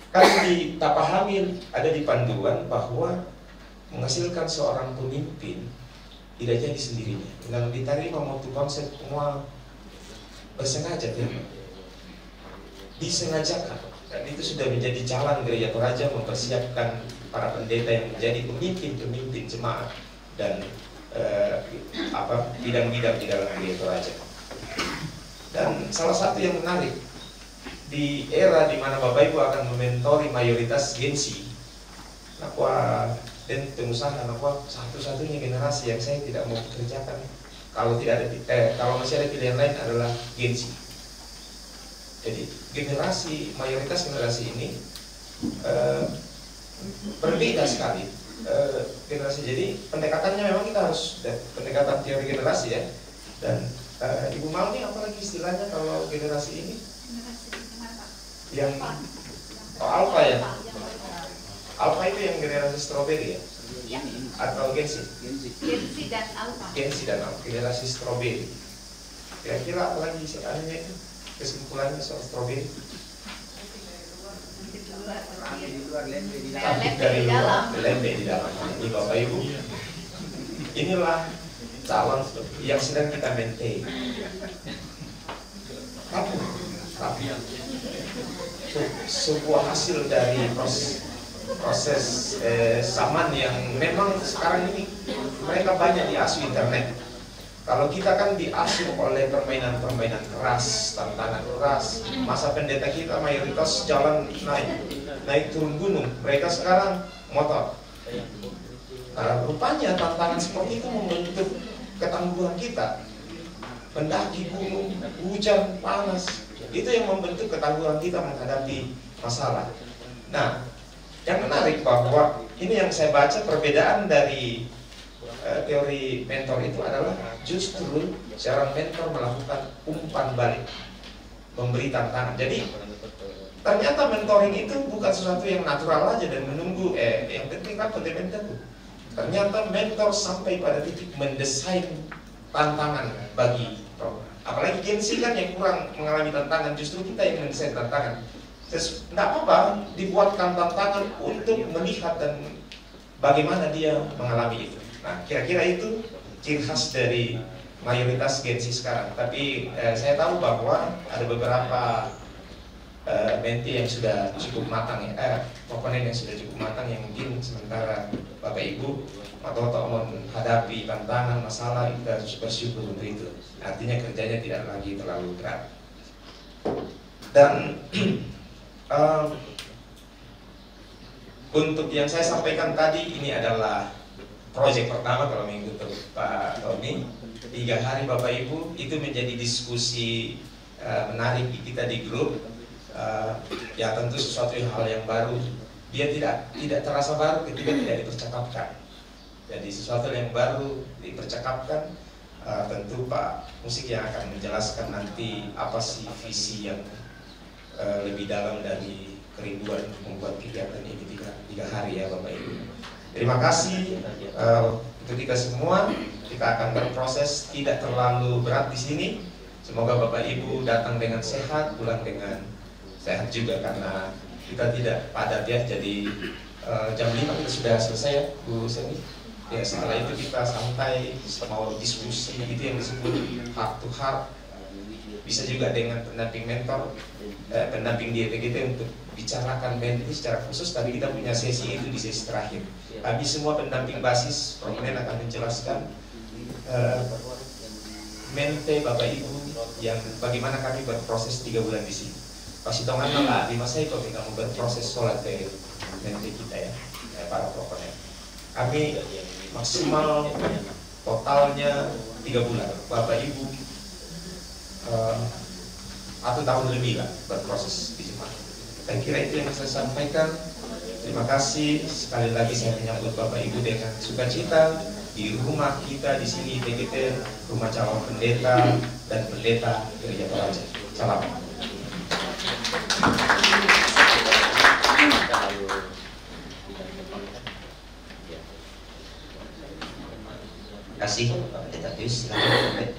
kan kita pahami ada di panduan bahwa menghasilkan seorang pemimpin tidak jadi sendirinya. Dalam diterima mutu konsep semua bersengaja ya, disengajakan. Dan itu sudah menjadi jalan Gereja Toraja mempersiapkan para pendeta yang menjadi pemimpin jemaat dan bidang-bidang di dalam Gereja Toraja. Dan salah satu yang menarik di era di mana Bapak Ibu akan mementori mayoritas Gen-Z, dan pengusaha satu-satunya generasi yang saya tidak mau kerjakan kalau tidak ada kalau masih ada pilihan lain adalah Gen-Z. Jadi mayoritas generasi ini berbeda sekali generasi. Jadi pendekatannya memang kita harus pendekatan teori generasi ya. Dan Ibu Malni apalagi istilahnya kalau generasi ini yang alpha ya. Alpha itu yang generasi stroberi ya? Ya. Atau Gen-Z? Gen-Z dan Alpha. Gen-Z dan Alpha, generasi stroberi. Kira-kira apa lagi soalnya itu? Kesimpulannya soal stroberi? Cantik dari luar, lembe di dalam. Ini Bapak Ibu, inilah calon yang sedang kita maintain. Tapi sebuah hasil dari proses zaman yang memang sekarang ini mereka banyak diasuh internet. Kalau kita kan diasuh oleh permainan-permainan keras, tantangan keras. Masa pendeta kita mayoritas jalan naik turun gunung. Mereka sekarang motor. Nah, rupanya tantangan seperti itu membentuk ketangguhan kita. Mendaki gunung, hujan, panas. Itu yang membentuk ketangguhan kita menghadapi masalah. Nah, yang menarik bahwa ini yang saya baca perbedaan dari teori mentor itu adalah justru seorang mentor melakukan umpan balik, memberi tantangan. Jadi ternyata mentoring itu bukan sesuatu yang natural aja dan menunggu yang penting apa mentor. Ternyata mentor sampai pada titik mendesain tantangan bagi program. Apalagi Gen-Z kan yang kurang mengalami tantangan, justru kita yang mendesain tantangan. Tidak apa-apa dibuatkan tantangan untuk melihat dan bagaimana dia mengalami itu. Nah, kira-kira itu ciri khas dari mayoritas Gen-Z sekarang. Tapi saya tahu bahwa ada beberapa menti yang sudah cukup matang ya, komponen yang sudah cukup matang yang mungkin sementara Bapak Ibu atau menghadapi tantangan masalah kita bersyukur untuk itu. Artinya kerjanya tidak lagi terlalu berat. Dan Untuk yang saya sampaikan tadi, ini adalah proyek pertama kalau mengikuti Pak Tommy. 3 hari Bapak Ibu, itu menjadi diskusi menarik kita di grup. Ya tentu sesuatu hal yang baru. Dia tidak terasa baru ketika tidak dipercakapkan. Jadi sesuatu yang baru dipercakapkan. Tentu Pak Musik yang akan menjelaskan nanti apa sih visi yang lebih dalam dari kerinduan untuk membuat kegiatan ini 3 hari ya Bapak Ibu. Terima kasih untuk kita semua. Kita akan berproses, tidak terlalu berat di sini. Semoga Bapak Ibu datang dengan sehat, pulang dengan sehat juga, karena kita tidak padat ya. Jadi jam 5 kita sudah selesai ya Bu Seni. Ya, setelah itu kita santai, mau diskusi, itu yang disebut heart to heart. Bisa juga dengan pendamping mentor, pendamping di EPGT untuk bicarakan ini secara khusus. Tapi kita punya sesi itu di sesi terakhir. Habis semua pendamping basis, Promen akan menjelaskan mente Bapak Ibu yang bagaimana kami berproses 3 bulan di sini. Pasti tongan lah, di masa itu kamu berproses sholat ke mente kita ya, para proponen. Kami maksimal totalnya 3 bulan, Bapak Ibu. 1 tahun lebih lah berproses di jemaat. Saya kira itu yang saya sampaikan. Terima kasih sekali lagi, saya menyambut Bapak Ibu dengan sukacita di rumah kita di sini TGT, rumah calon pendeta dan pendeta Gereja Toraja. Salam. Terima kasih Pak Pendeta Pius, silakan.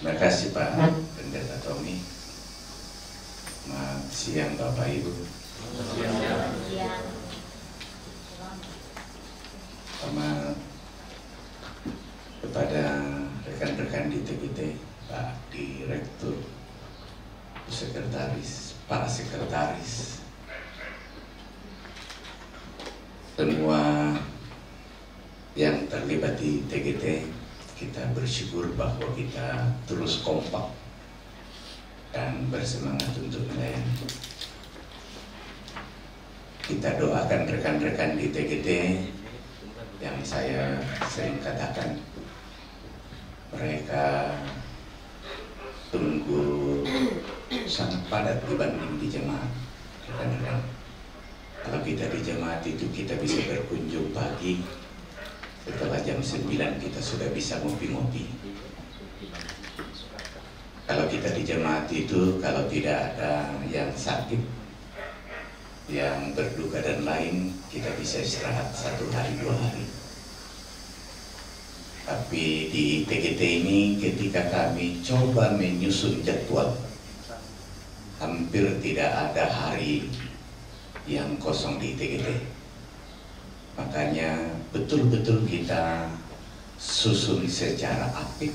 Terima kasih Pak Pendeta Tommy. Selamat siang Bapak Ibu. Selamat kepada rekan-rekan di TGT, Pak Direktur, Sekretaris, para Sekretaris, semua yang terlibat di TGT. Kita bersyukur bahwa kita terus kompak dan bersemangat untuk melayani. Kita doakan rekan-rekan di TGT yang saya sering katakan, mereka tunggu sangat padat dibanding di jemaat. Rekan-rekan, kalau kita di jemaat itu kita bisa berkunjung pagi, setelah jam 9 kita sudah bisa ngopi-ngopi. Kalau kita di jemaat itu, kalau tidak ada yang sakit, yang berduka dan lain, kita bisa istirahat 1 hari 2 hari. Tapi di TGT ini ketika kami coba menyusun jadwal, hampir tidak ada hari yang kosong di TGT. Makanya betul-betul kita susun secara apik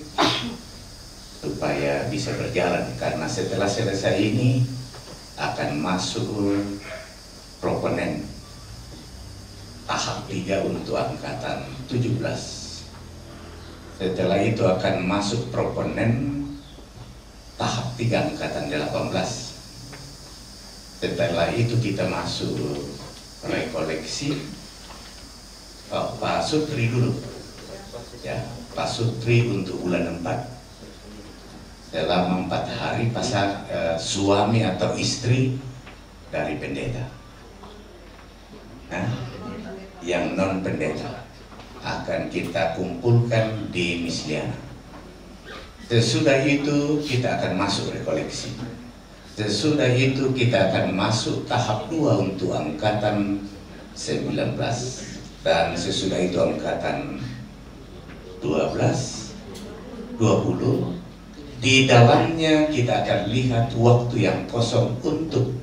supaya bisa berjalan, karena setelah selesai ini akan masuk proponen tahap 3 untuk angkatan 17. Setelah itu akan masuk proponen tahap 3 angkatan 18. Setelah itu kita masuk rekoleksi. Pak Sutri dulu ya, Pak Sutri untuk bulan 4 selama 4 hari pasang suami atau istri dari pendeta. Nah, yang non pendeta akan kita kumpulkan di Misliana. Sesudah itu kita akan masuk rekoleksi. Sesudah itu kita akan masuk tahap 2 untuk angkatan 19. Dan sesudah itu angkatan 12, 20, di dalamnya kita akan lihat waktu yang kosong untuk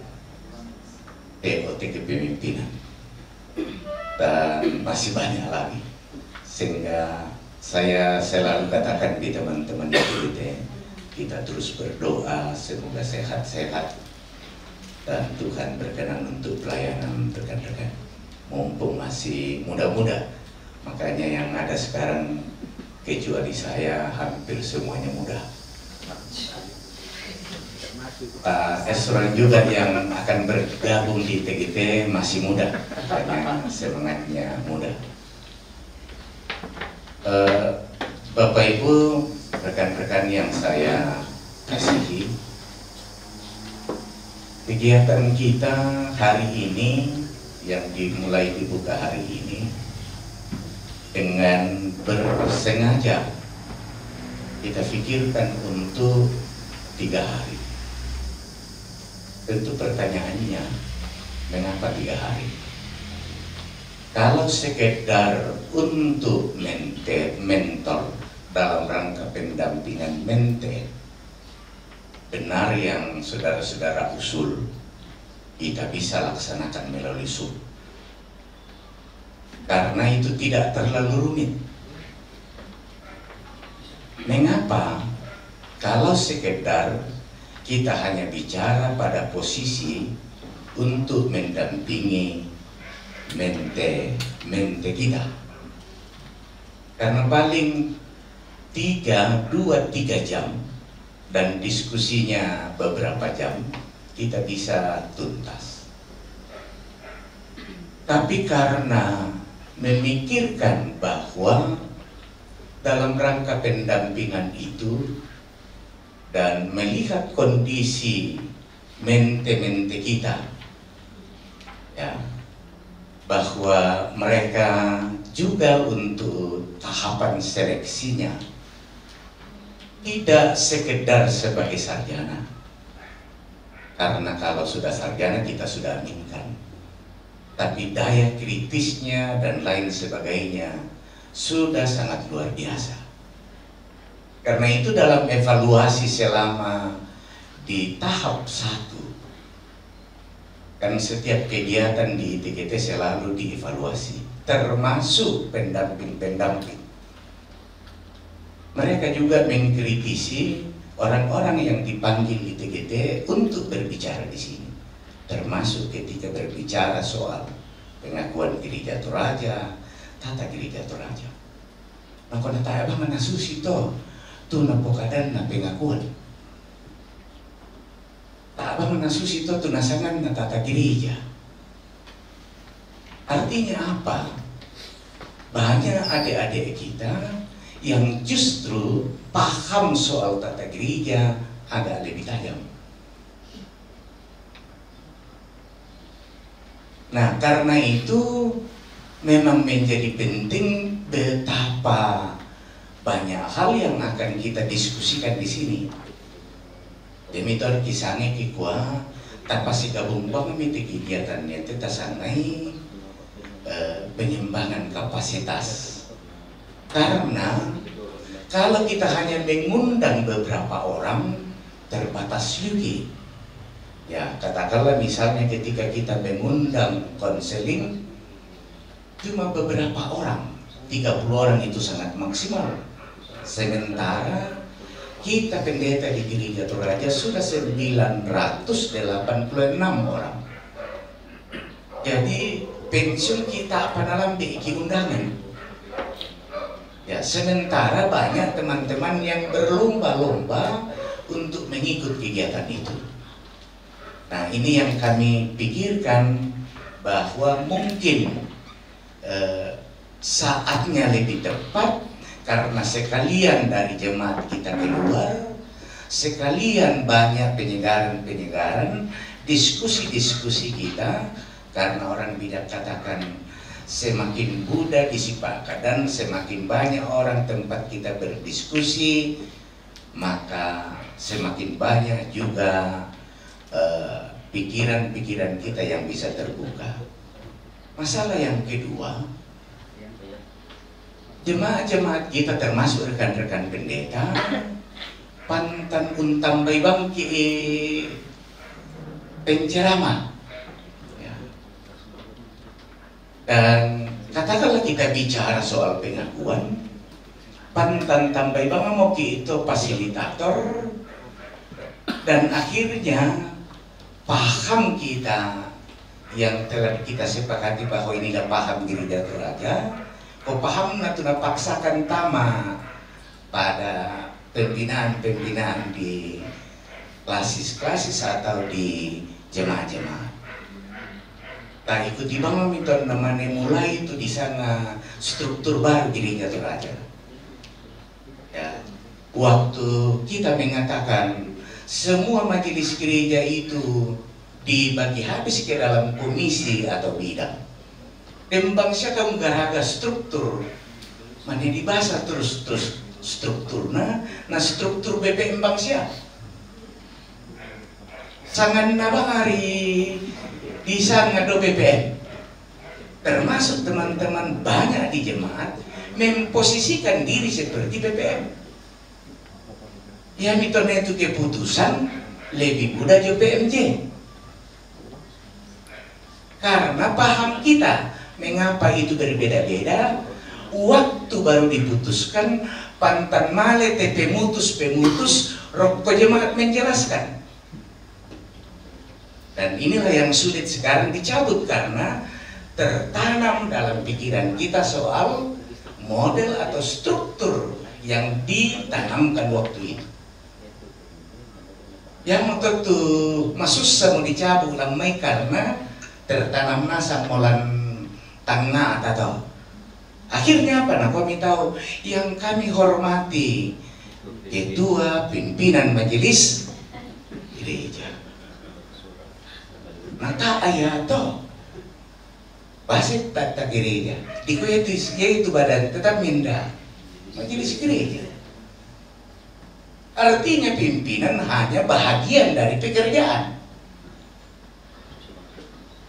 POT kepemimpinan. Dan masih banyak lagi. Sehingga saya selalu katakan di teman-teman di PDT, kita terus berdoa semoga sehat-sehat. dan Tuhan berkenan untuk pelayanan rekan-rekan. Mumpung masih muda-muda, makanya yang ada sekarang kecuali saya hampir semuanya muda. Pak Esron juga yang akan bergabung di TGT masih muda, makanya semangatnya muda. Bapak Ibu, rekan-rekan yang saya kasihi, kegiatan kita hari ini yang dimulai dibuka hari ini dengan bersengaja kita pikirkan untuk 3 hari. Tentu pertanyaannya, mengapa 3 hari? Kalau sekedar untuk mentor dalam rangka pendampingan mente, benar yang saudara-saudara usul, kita bisa laksanakan melalui Zoom. Karena itu tidak terlalu rumit. Mengapa? Kalau sekedar kita hanya bicara pada posisi untuk mendampingi mente kita. Karena paling 2-3 jam dan diskusinya beberapa jam, kita bisa tuntas. Tapi karena memikirkan bahwa dalam rangka pendampingan itu dan melihat kondisi mente-mente kita, ya, bahwa mereka juga untuk tahapan seleksinya tidak sekedar sebagai sarjana, karena kalau sudah sarjana kita sudah aminkan, tapi daya kritisnya dan lain sebagainya sudah sangat luar biasa. Karena itu dalam evaluasi selama di tahap 1, kan setiap kegiatan di TGT selalu dievaluasi, termasuk pendamping-pendamping. Mereka juga mengkritisi orang-orang yang dipanggil di TGT untuk berbicara di sini, termasuk ketika berbicara soal pengakuan Gereja Toraja, tata Gereja Toraja. Maka nata abang nasusi to, tu napokadan na pengakuan. Tak abang nasusi to, tu nasangan na tata gereja. Artinya apa? Banyak adik-adik kita yang justru paham soal tata gereja agak lebih tajam. Nah, karena itu memang menjadi penting betapa banyak hal yang akan kita diskusikan di sini. Demitor kisahnya kikwa tanpa si gabung kami kegiatannya tetasangai pengembangan kapasitas. Karena kalau kita hanya mengundang beberapa orang, terbatas juga. Ya, katakanlah misalnya ketika kita mengundang konseling cuma beberapa orang, 30 orang itu sangat maksimal. Sementara kita pendeta di Gereja Toraja sudah 986 orang. Jadi pensiun kita apa dalam BIK undangan. Ya, sementara banyak teman-teman yang berlomba-lomba untuk mengikut kegiatan itu. Nah, ini yang kami pikirkan bahwa mungkin saatnya lebih tepat, karena sekalian dari jemaat kita keluar, sekalian banyak penyegaran-penyegaran, diskusi-diskusi kita, karena orang bijak katakan semakin mudah disipaka dan semakin banyak orang tempat kita berdiskusi, maka semakin banyak juga pikiran-pikiran kita yang bisa terbuka. Masalah yang kedua, jemaat-jemaat kita termasuk rekan-rekan pendeta pantan untam baibang penceramah. Dan katakanlah kita bicara soal pengakuan, pantan tambay bang mau itu fasilitator, dan akhirnya paham kita yang telah kita sepakati bahwa inilah paham Gereja Toraja, paham natuna paksakan tama pada pembinaan-pembinaan di klasis-klasis atau di jemaat-jemaat. Tak ikuti bangun miton namanya mulai itu di sana struktur baru Gereja Toraja. Ya, waktu kita mengatakan semua majelis gereja itu dibagi habis ke dalam komisi atau bidang. Pembangsa kamu garaga struktur, mana dibahas terus strukturnya, nah struktur BPM bangsa. Sangat nabang hari di sana do BPM, termasuk teman-teman banyak di jemaat memposisikan diri seperti BPM. Ya mitone itu keputusan lebih mudah jo PMJ. Karena paham kita mengapa itu berbeda-beda, waktu baru diputuskan pantan male pemutus rokko jemaat menjelaskan. Dan inilah yang sulit sekarang dicabut karena tertanam dalam pikiran kita soal model atau struktur yang ditanamkan waktu itu. Yang tentu masusah mau dicabut lamai karena tertanam nasa molan tangna atau akhirnya apa? Nah kami tahu yang kami hormati ketua pimpinan majelis gereja. Maka ayat toh basit tata gereja di yaitu badan tetap minda majelis gereja. Artinya pimpinan hanya bahagian dari pekerjaan.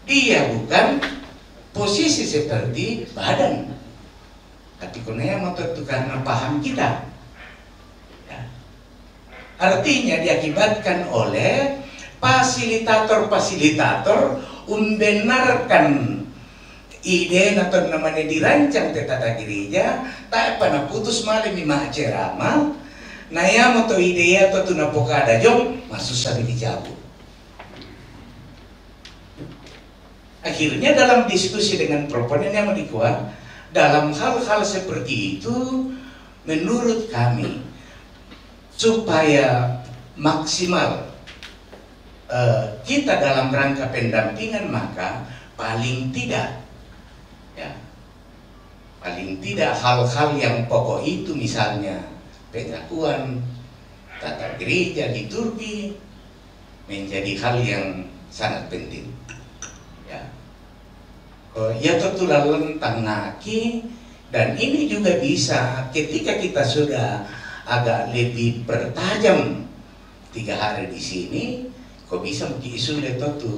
Dia bukan posisi seperti badan. Tapi karena mau tentu karena paham kita. Ya. Artinya diakibatkan oleh fasilitator membenarkan ide atau namanya dirancang tata gereja tak pernah putus malam lima ceramah naya moto ide atau tuna pokada jom masuk sabi dicabut. Akhirnya dalam diskusi dengan proponen yang dikuat dalam hal-hal seperti itu menurut kami supaya maksimal kita dalam rangka pendampingan maka paling tidak hal-hal yang pokok itu misalnya pengakuan tata gereja liturgi menjadi hal yang sangat penting. Ya tentu lentang naki dan ini juga bisa ketika kita sudah agak lebih bertajam 3 hari di sini, kok bisa sudah tentu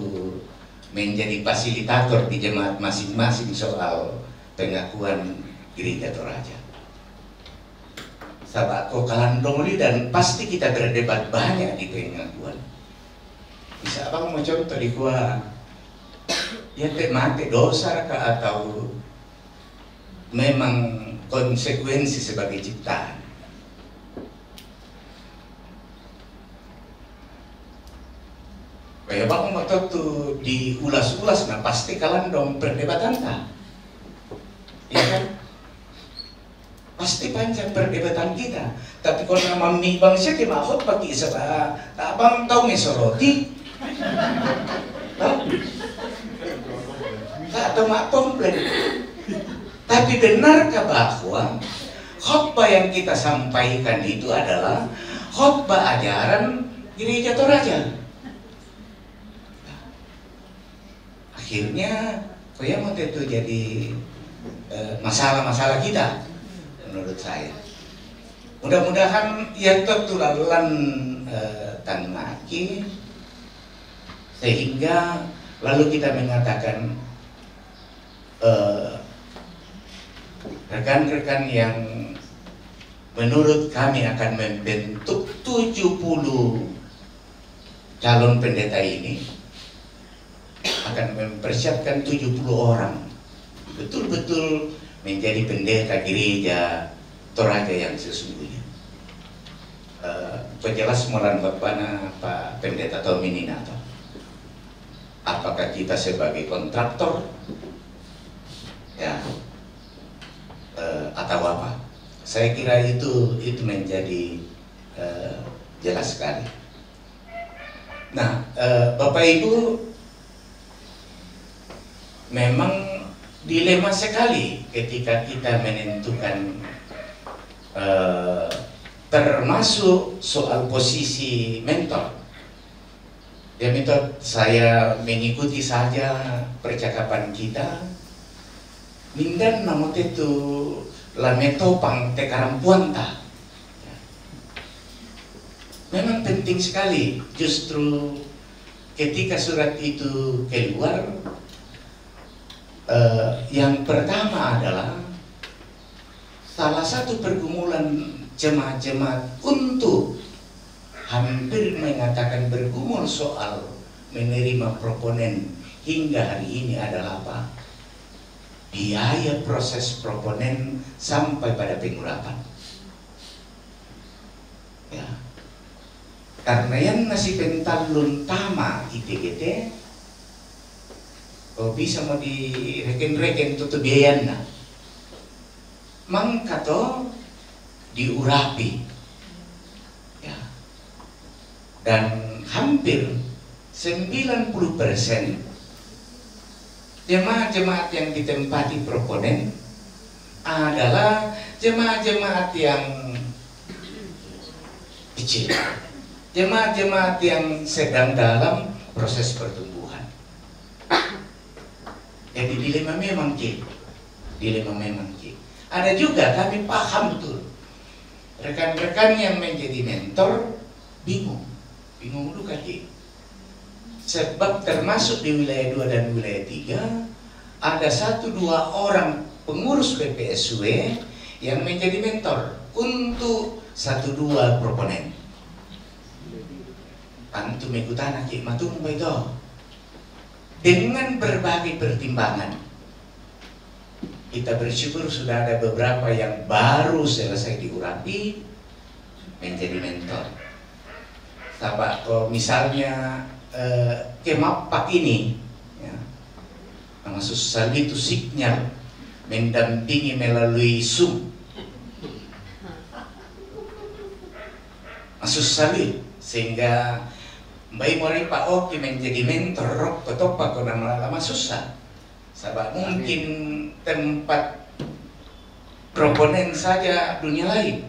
menjadi fasilitator di jemaat masing-masing soal pengakuan Gereja Toraja. Sabak kok kalandongli dan pasti kita berdebat banyak di pengakuan. Bisa abang mau contoh di kuah ya mati dosa kah atau memang konsekuensi sebagai ciptaan. Kayak bang waktu itu diulas-ulas, nah pasti kalian dong perdebatan tak? Ya kan? Pasti panjang perdebatan kita. Tapi kalau nama mi bangsa kita mahot pagi sebab tak bang tahu mesoroti, atau mak komplain. Tapi benarkah bahwa khotbah yang kita sampaikan itu adalah khotbah ajaran Gereja Toraja? Akhirnya koyang itu jadi masalah-masalah kita menurut saya. Mudah-mudahan ya tertulalan tanmaki sehingga lalu kita mengatakan rekan-rekan yang menurut kami akan membentuk 70 calon pendeta ini akan mempersiapkan 70 orang betul-betul menjadi pendeta Gereja Toraja yang sesungguhnya. Penjelas molan bapana Pak Pendeta Tomini Nato. apakah kita sebagai kontraktor ya atau apa. Saya kira itu menjadi jelas sekali. Nah, Bapak Ibu, memang dilema sekali ketika kita menentukan termasuk soal posisi mentor. Ya, mentor, saya mengikuti saja percakapan kita. Mindan namote itu lametopang tekaram puanta. Memang penting sekali. Justru ketika surat itu keluar, yang pertama adalah salah satu pergumulan jemaat-jemaat untuk hampir mengatakan bergumul soal menerima proponen hingga hari ini adalah apa? Biaya proses proponen sampai pada pengurapan. Ya. Karena yang nasi pentalun tama ITGT, bisa mau direken-reken tutup biayanya, mangkato diurapi, ya. Dan hampir 90% jemaat-jemaat yang ditempati proponen adalah jemaat-jemaat yang kecil, jemaat-jemaat yang sedang dalam proses pertumbuhan. Jadi dilema memang Ki. Ada juga kami paham betul rekan-rekan yang menjadi mentor bingung juga Ki. Sebab termasuk di wilayah 2 dan wilayah 3 ada 1-2 orang pengurus PPSW yang menjadi mentor untuk 1-2 proponen. Antum ikutan Ki matung itu dengan berbagai pertimbangan. Kita bersyukur sudah ada beberapa yang baru selesai diurapi menjadi mentor. Sahabat, misalnya Kemapak ini ya, maksud Sali itu signal mendampingi melalui Zoom. Maksud Sali sehingga Mbak Mori Pak Oki menjadi mentor rok topak kena lama susah. Sahabat, mungkin tempat proponen saja dunia lain.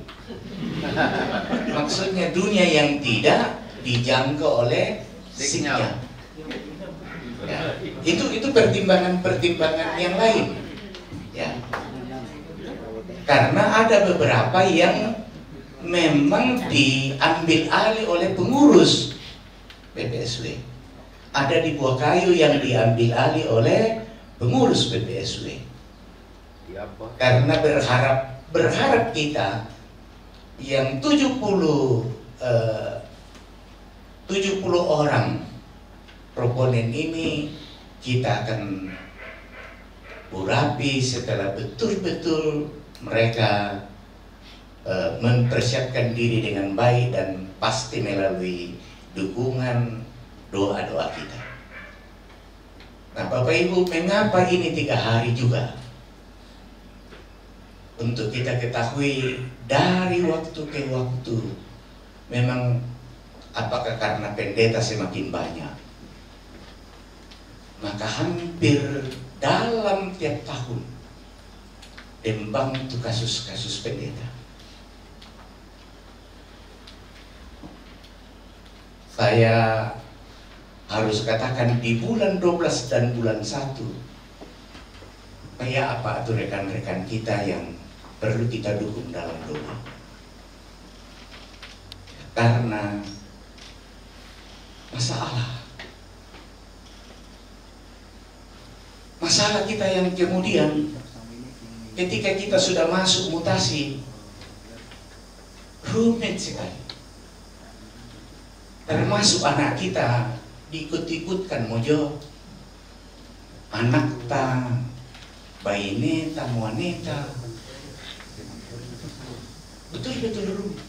Maksudnya dunia yang tidak dijangkau oleh sinyal. Ya. Itu pertimbangan yang lain. Ya. Karena ada beberapa yang memang diambil alih oleh pengurus PPSW. Ada di Buah Kayu yang diambil alih oleh pengurus PPSW. Karena berharap kita yang 70 orang proponen ini kita akan urapi setelah betul-betul mereka mempersiapkan diri dengan baik dan pasti melalui dukungan doa-doa kita. Nah Bapak Ibu, mengapa ini 3 hari juga? Untuk kita ketahui dari waktu ke waktu, memang apakah karena pendeta semakin banyak, maka hampir dalam tiap tahun Dembang itu kasus-kasus pendeta. Saya harus katakan di bulan 12 dan bulan 1, kayak apa tuh rekan-rekan kita yang perlu kita dukung dalam doa. Karena masalah kita yang kemudian ketika kita sudah masuk mutasi rumit sekali. Termasuk anak kita diikut-ikutkan mojo anak ta bayi neta muaneta, betul-betul rumit,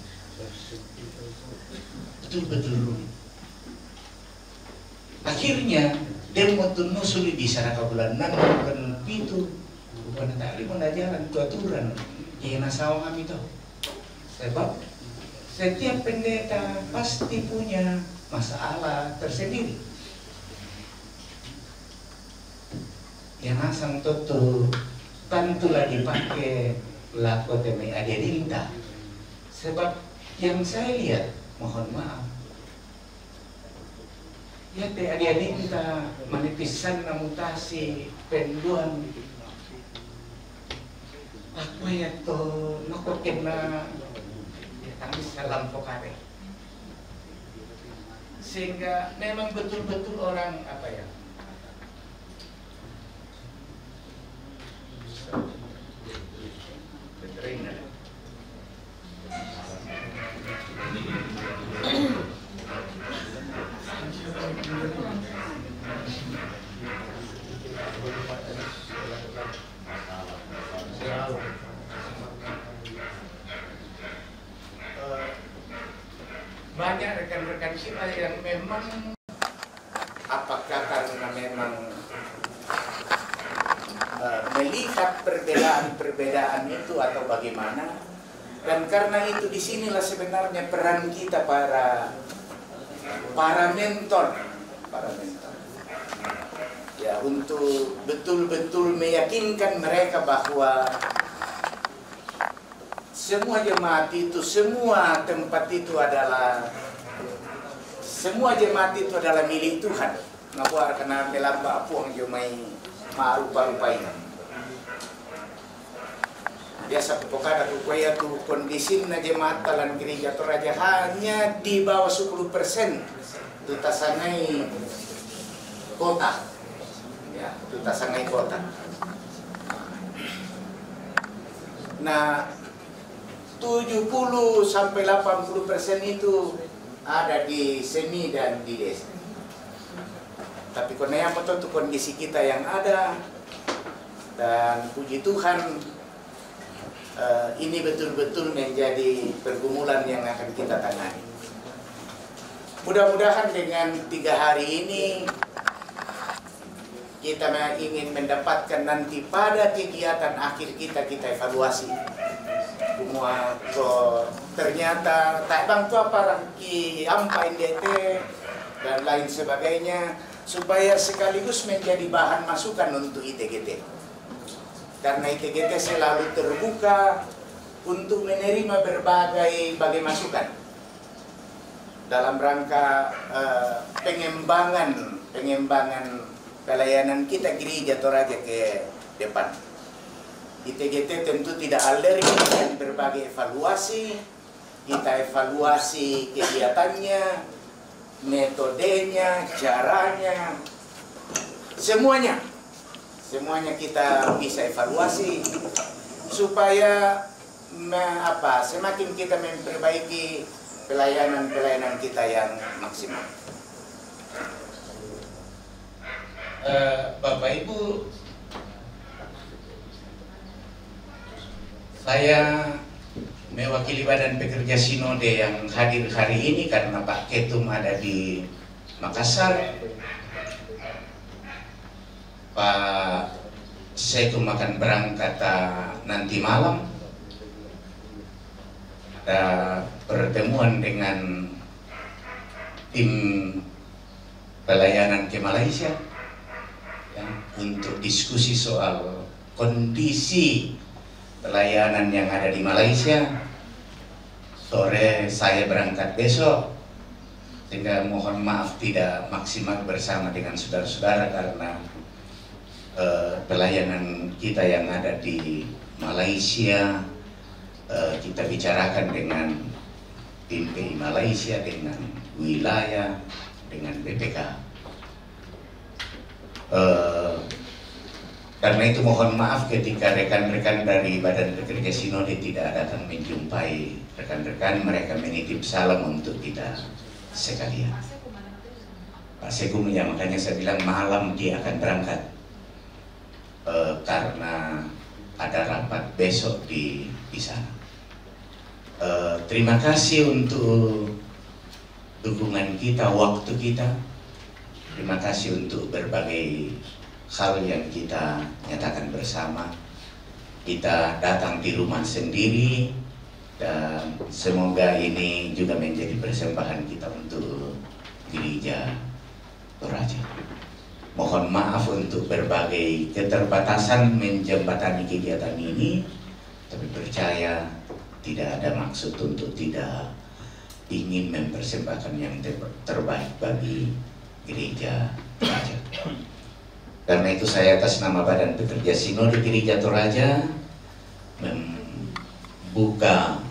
betul-betul rumit. Akhirnya demo tu nusuli bisa nak bulan 6 bukan pitu bukan tak lima dah jalan tu aturan kena sawang kami tu sebab setiap pendeta pasti punya masalah tersendiri. Yang asang tutu tentulah dipakai laku teme adia dinta. Sebab yang saya lihat, mohon maaf, ya teh adia dinta manipisan mutasi penduan. Apa ya to nakot kena kami salam pokare. Sehingga memang betul-betul orang apa ya? Veteriner. Banyak rekan-rekan kita yang memang apakah karena memang melihat perbedaan-perbedaan itu atau bagaimana, dan karena itu disinilah sebenarnya peran kita para mentor ya, untuk betul-betul meyakinkan mereka bahwa semua jemaat itu, semua tempat itu adalah, semua jemaat itu adalah milik Tuhan. Ngapuar kena melamba apuang jomai marupa-rupa ini. Biasa pokoknya kupaya tu kondisi na jemaat dalam gereja Toraja hanya di bawah 10% tu tasangai kota. Ya, tu tasangai kota. Nah, 70 sampai 80% itu ada di semi dan di desa. Tapi karena yang betul itu kondisi kita yang ada, dan puji Tuhan ini betul-betul menjadi pergumulan yang akan kita tangani. Mudah-mudahan dengan 3 hari ini kita ingin mendapatkan nanti pada kegiatan akhir kita evaluasi. Semua ternyata tak bang tu apa rangki ampain DT dan lain sebagainya, supaya sekaligus menjadi bahan masukan untuk ITGT. Karena ITGT selalu terbuka untuk menerima berbagai masukan dalam rangka pengembangan pelayanan kita gereja Toraja ke depan. ITGT tentu tidak alergi dengan berbagai evaluasi. Kita evaluasi kegiatannya, metodenya, caranya, semuanya kita bisa evaluasi supaya semakin kita memperbaiki pelayanan kita yang maksimal. Bapak Ibu, saya mewakili Badan Pekerja Sinode yang hadir hari ini karena Pak Ketum ada di Makassar. Pak Sekum akan berangkat nanti malam. Ada pertemuan dengan tim pelayanan ke Malaysia ya, untuk diskusi soal kondisi pelayanan yang ada di Malaysia. Sore saya berangkat besok, sehingga mohon maaf tidak maksimal bersama dengan saudara-saudara karena pelayanan kita yang ada di Malaysia kita bicarakan dengan tim PI Malaysia, dengan wilayah, dengan BPK. Karena itu mohon maaf ketika rekan-rekan dari Badan Pekerja Sinode tidak datang menjumpai rekan-rekan, mereka menitip salam untuk kita sekalian. Pak Sekum ya, makanya saya bilang malam dia akan berangkat karena ada rapat besok di sana. Terima kasih untuk dukungan kita, waktu kita. Terima kasih untuk berbagai hal yang kita nyatakan bersama. Kita datang di rumah sendiri dan semoga ini juga menjadi persembahan kita untuk Gereja Toraja. Mohon maaf untuk berbagai keterbatasan menjembatani kegiatan ini, tapi percaya tidak ada maksud untuk tidak ingin mempersembahkan yang terbaik bagi Gereja Toraja. Karena itu saya atas nama Badan Pekerja Sinode Gereja Toraja membuka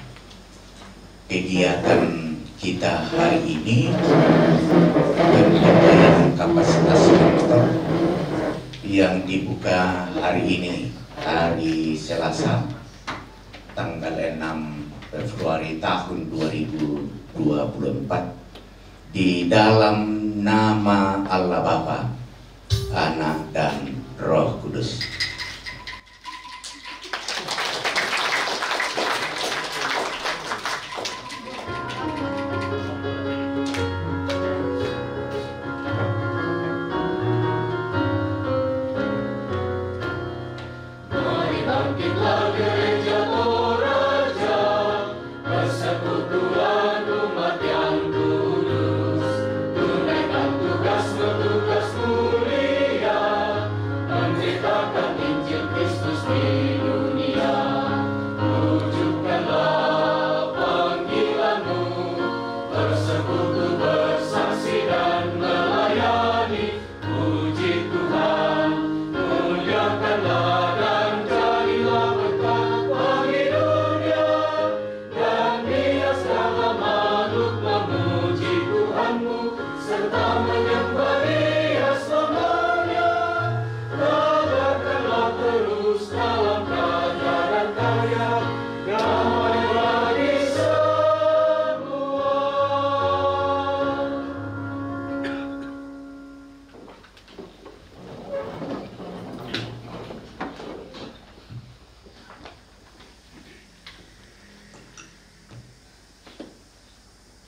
kegiatan kita hari ini pemberdayaan kapasitas mentor yang dibuka hari ini, hari Selasa tanggal 6 Februari tahun 2024 di dalam nama Allah Bapa, Anak dan Roh Kudus.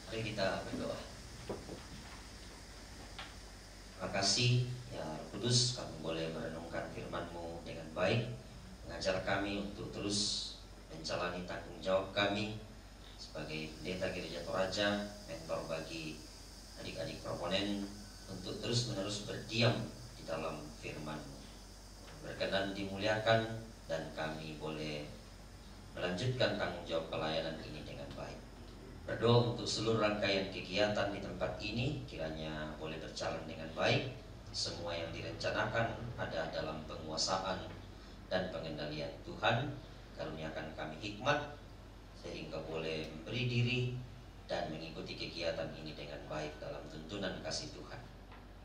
Mari kita berdoa. Terima kasih ya Kudus, kami boleh merenungkan firman-Mu dengan baik, mengajar kami untuk terus menjalani tanggung jawab kami sebagai pendeta Gereja Toraja, mentor bagi adik-adik proponen untuk terus-menerus berdiam di dalam firman-Mu. Berkenan dimuliakan dan kami boleh melanjutkan tanggung jawab pelayanan ini dengan baik. Berdoa untuk seluruh rangkaian kegiatan di tempat ini kiranya boleh berjalan dengan baik. Semua yang direncanakan ada dalam penguasaan dan pengendalian Tuhan. Karuniakan kami hikmat sehingga boleh memberi diri dan mengikuti kegiatan ini dengan baik dalam tuntunan kasih Tuhan.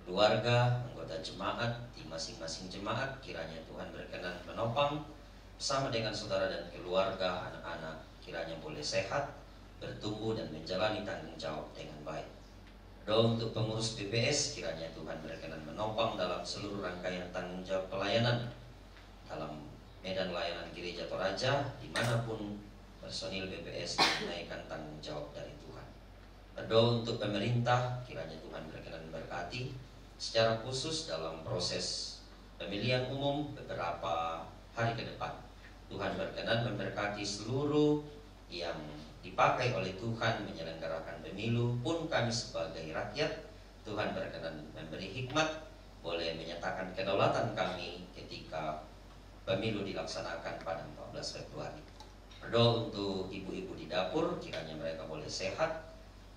Keluarga, anggota jemaat di masing-masing jemaat kiranya Tuhan berkenan menopang bersama dengan saudara dan keluarga, anak-anak kiranya boleh sehat, bertumbuh dan menjalani tanggung jawab dengan baik. Doa untuk pengurus BPS kiranya Tuhan berkenan menopang dalam seluruh rangkaian tanggung jawab pelayanan dalam medan layanan Gereja Toraja dimanapun personil BPS menunaikan tanggung jawab dari Tuhan. Berdoa untuk pemerintah kiranya Tuhan berkenan memberkati secara khusus dalam proses pemilihan umum beberapa hari ke depan. Tuhan berkenan memberkati seluruh yang dipakai oleh Tuhan menyelenggarakan pemilu, pun kami sebagai rakyat Tuhan berkenan memberi hikmat, boleh menyatakan kedaulatan kami ketika pemilu dilaksanakan pada 14 Februari. Berdoa untuk ibu-ibu di dapur kiranya mereka boleh sehat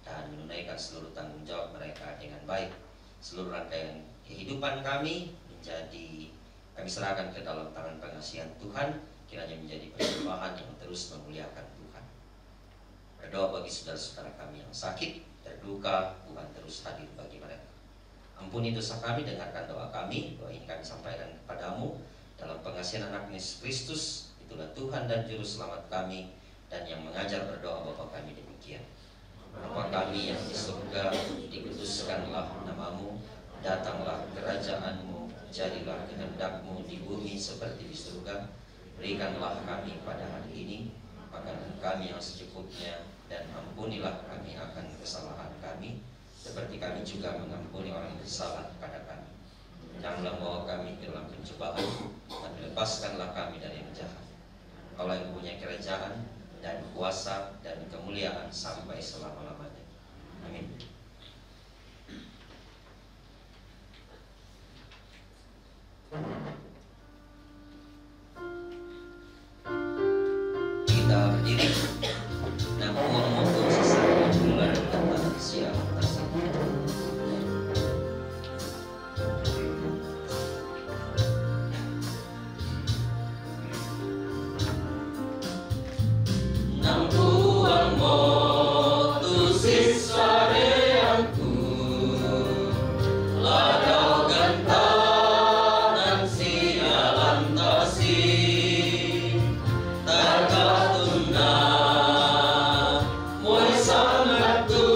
dan menunaikan seluruh tanggung jawab mereka dengan baik. Seluruh rangkaian kehidupan kami kami serahkan ke dalam tangan pengasihan Tuhan, kiranya menjadi persembahan yang terus memuliakan Tuhan. Berdoa bagi saudara-saudara kami yang sakit, terluka, Tuhan terus hadir bagi mereka. Ampuni dosa kami, dengarkan doa kami. Doa ini kami sampaikan kepadamu dalam pengasihan anak Yesus Kristus. Itulah Tuhan dan Juru Selamat kami, dan yang mengajar berdoa Bapa kami demikian. Bapa kami yang di surga, dikuduskanlah namamu, datanglah kerajaanmu, jadilah kehendak-Mu di bumi seperti di surga. Berikanlah kami pada hari ini makanan kami yang secukupnya, dan ampunilah kami akan kesalahan kami, seperti kami juga mengampuni orang yang bersalah kepada kami. Janganlah membawa kami ke dalam pencobaan, tapi lepaskanlah kami dari yang jahat. Kaulah yang mempunyai kerajaan dan kuasa dan kemuliaan sampai selama-lamanya. Amin. Kita berdiri dan untuk sesama keluar dari tanah sial atas ini. Nampuan motu sisa reangku, ladau gantanan sialan tasi, takatuna moy sanatu,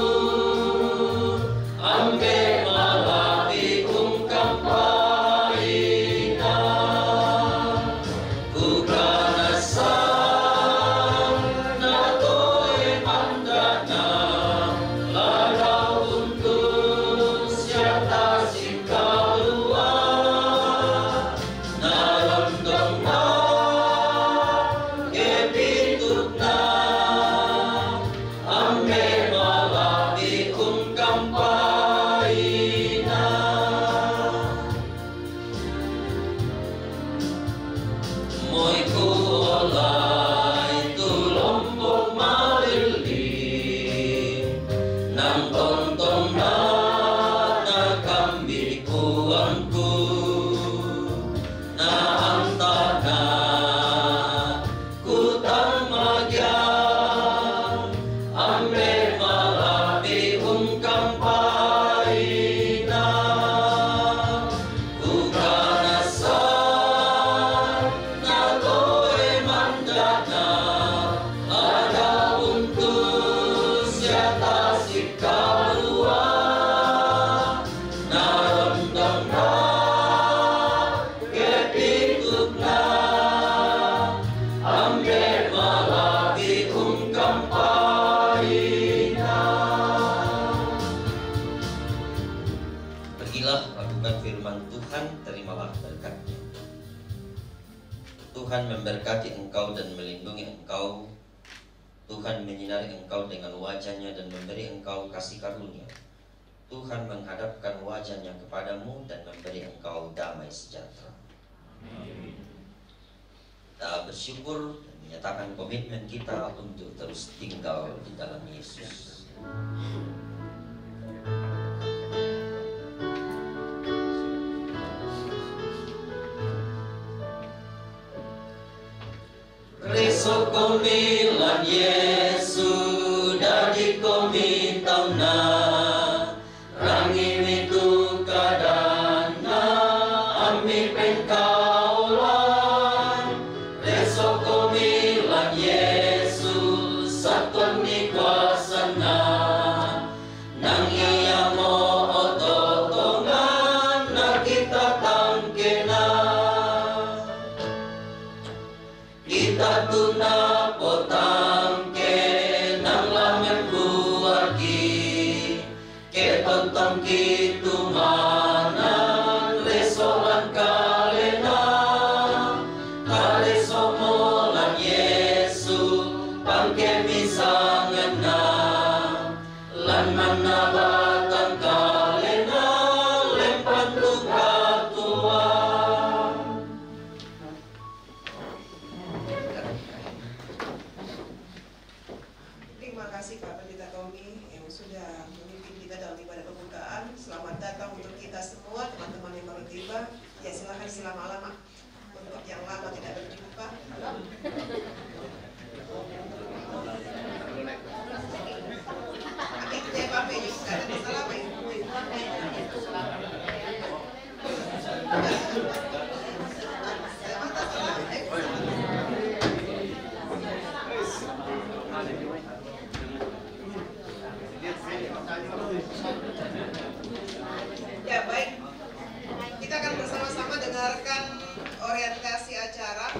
ambe malapi ungkap paina, bukan asal. Tuhan memberkati engkau dan melindungi engkau. Tuhan menyinari engkau dengan wajah-Nya dan memberi engkau kasih karunia. Tuhan menghadapkan wajah-Nya kepadamu dan memberi engkau damai sejahtera. Kita bersyukur dan menyatakan komitmen kita untuk terus tinggal di dalam Yesus. Reso komi lan Yesu dadi komi tauna rangi mitu kadana ami pengkaulan. Reso komi lan Yesu satuan ni kuasana nang iya mo ototongan na kita tangkena. Kita tuna potangke nang lamen buargi ke tontong kitu manan lesolan kalena kaleso molan Yesu pangke misangena lan manabatan kalena lempan tukatuan. Terima kasih Pak Pendeta Tommy yang sudah memimpin kita dalam ibadah pembukaan. Selamat datang untuk kita semua, teman-teman yang baru tiba. Ya silahkan selama-lama. Untuk yang lama tidak berjumpa. Akhirnya Bapak juga ada masalah Pak. Ya baik, kita akan bersama-sama dengarkan orientasi acara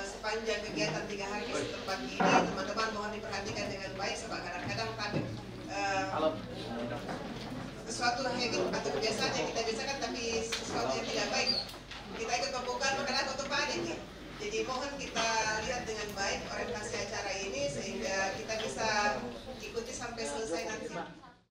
sepanjang kegiatan 3 hari setempat ini. Teman-teman mohon diperhatikan dengan baik sebab kadang-kadang itu atau kebiasaan yang kita biasakan tapi sesuatu yang tidak baik. Kita ikut pembukaan makanan untuk panik ya. Jadi mohon kita lihat dengan baik orientasi acara ini sehingga kita bisa ikuti sampai selesai nanti.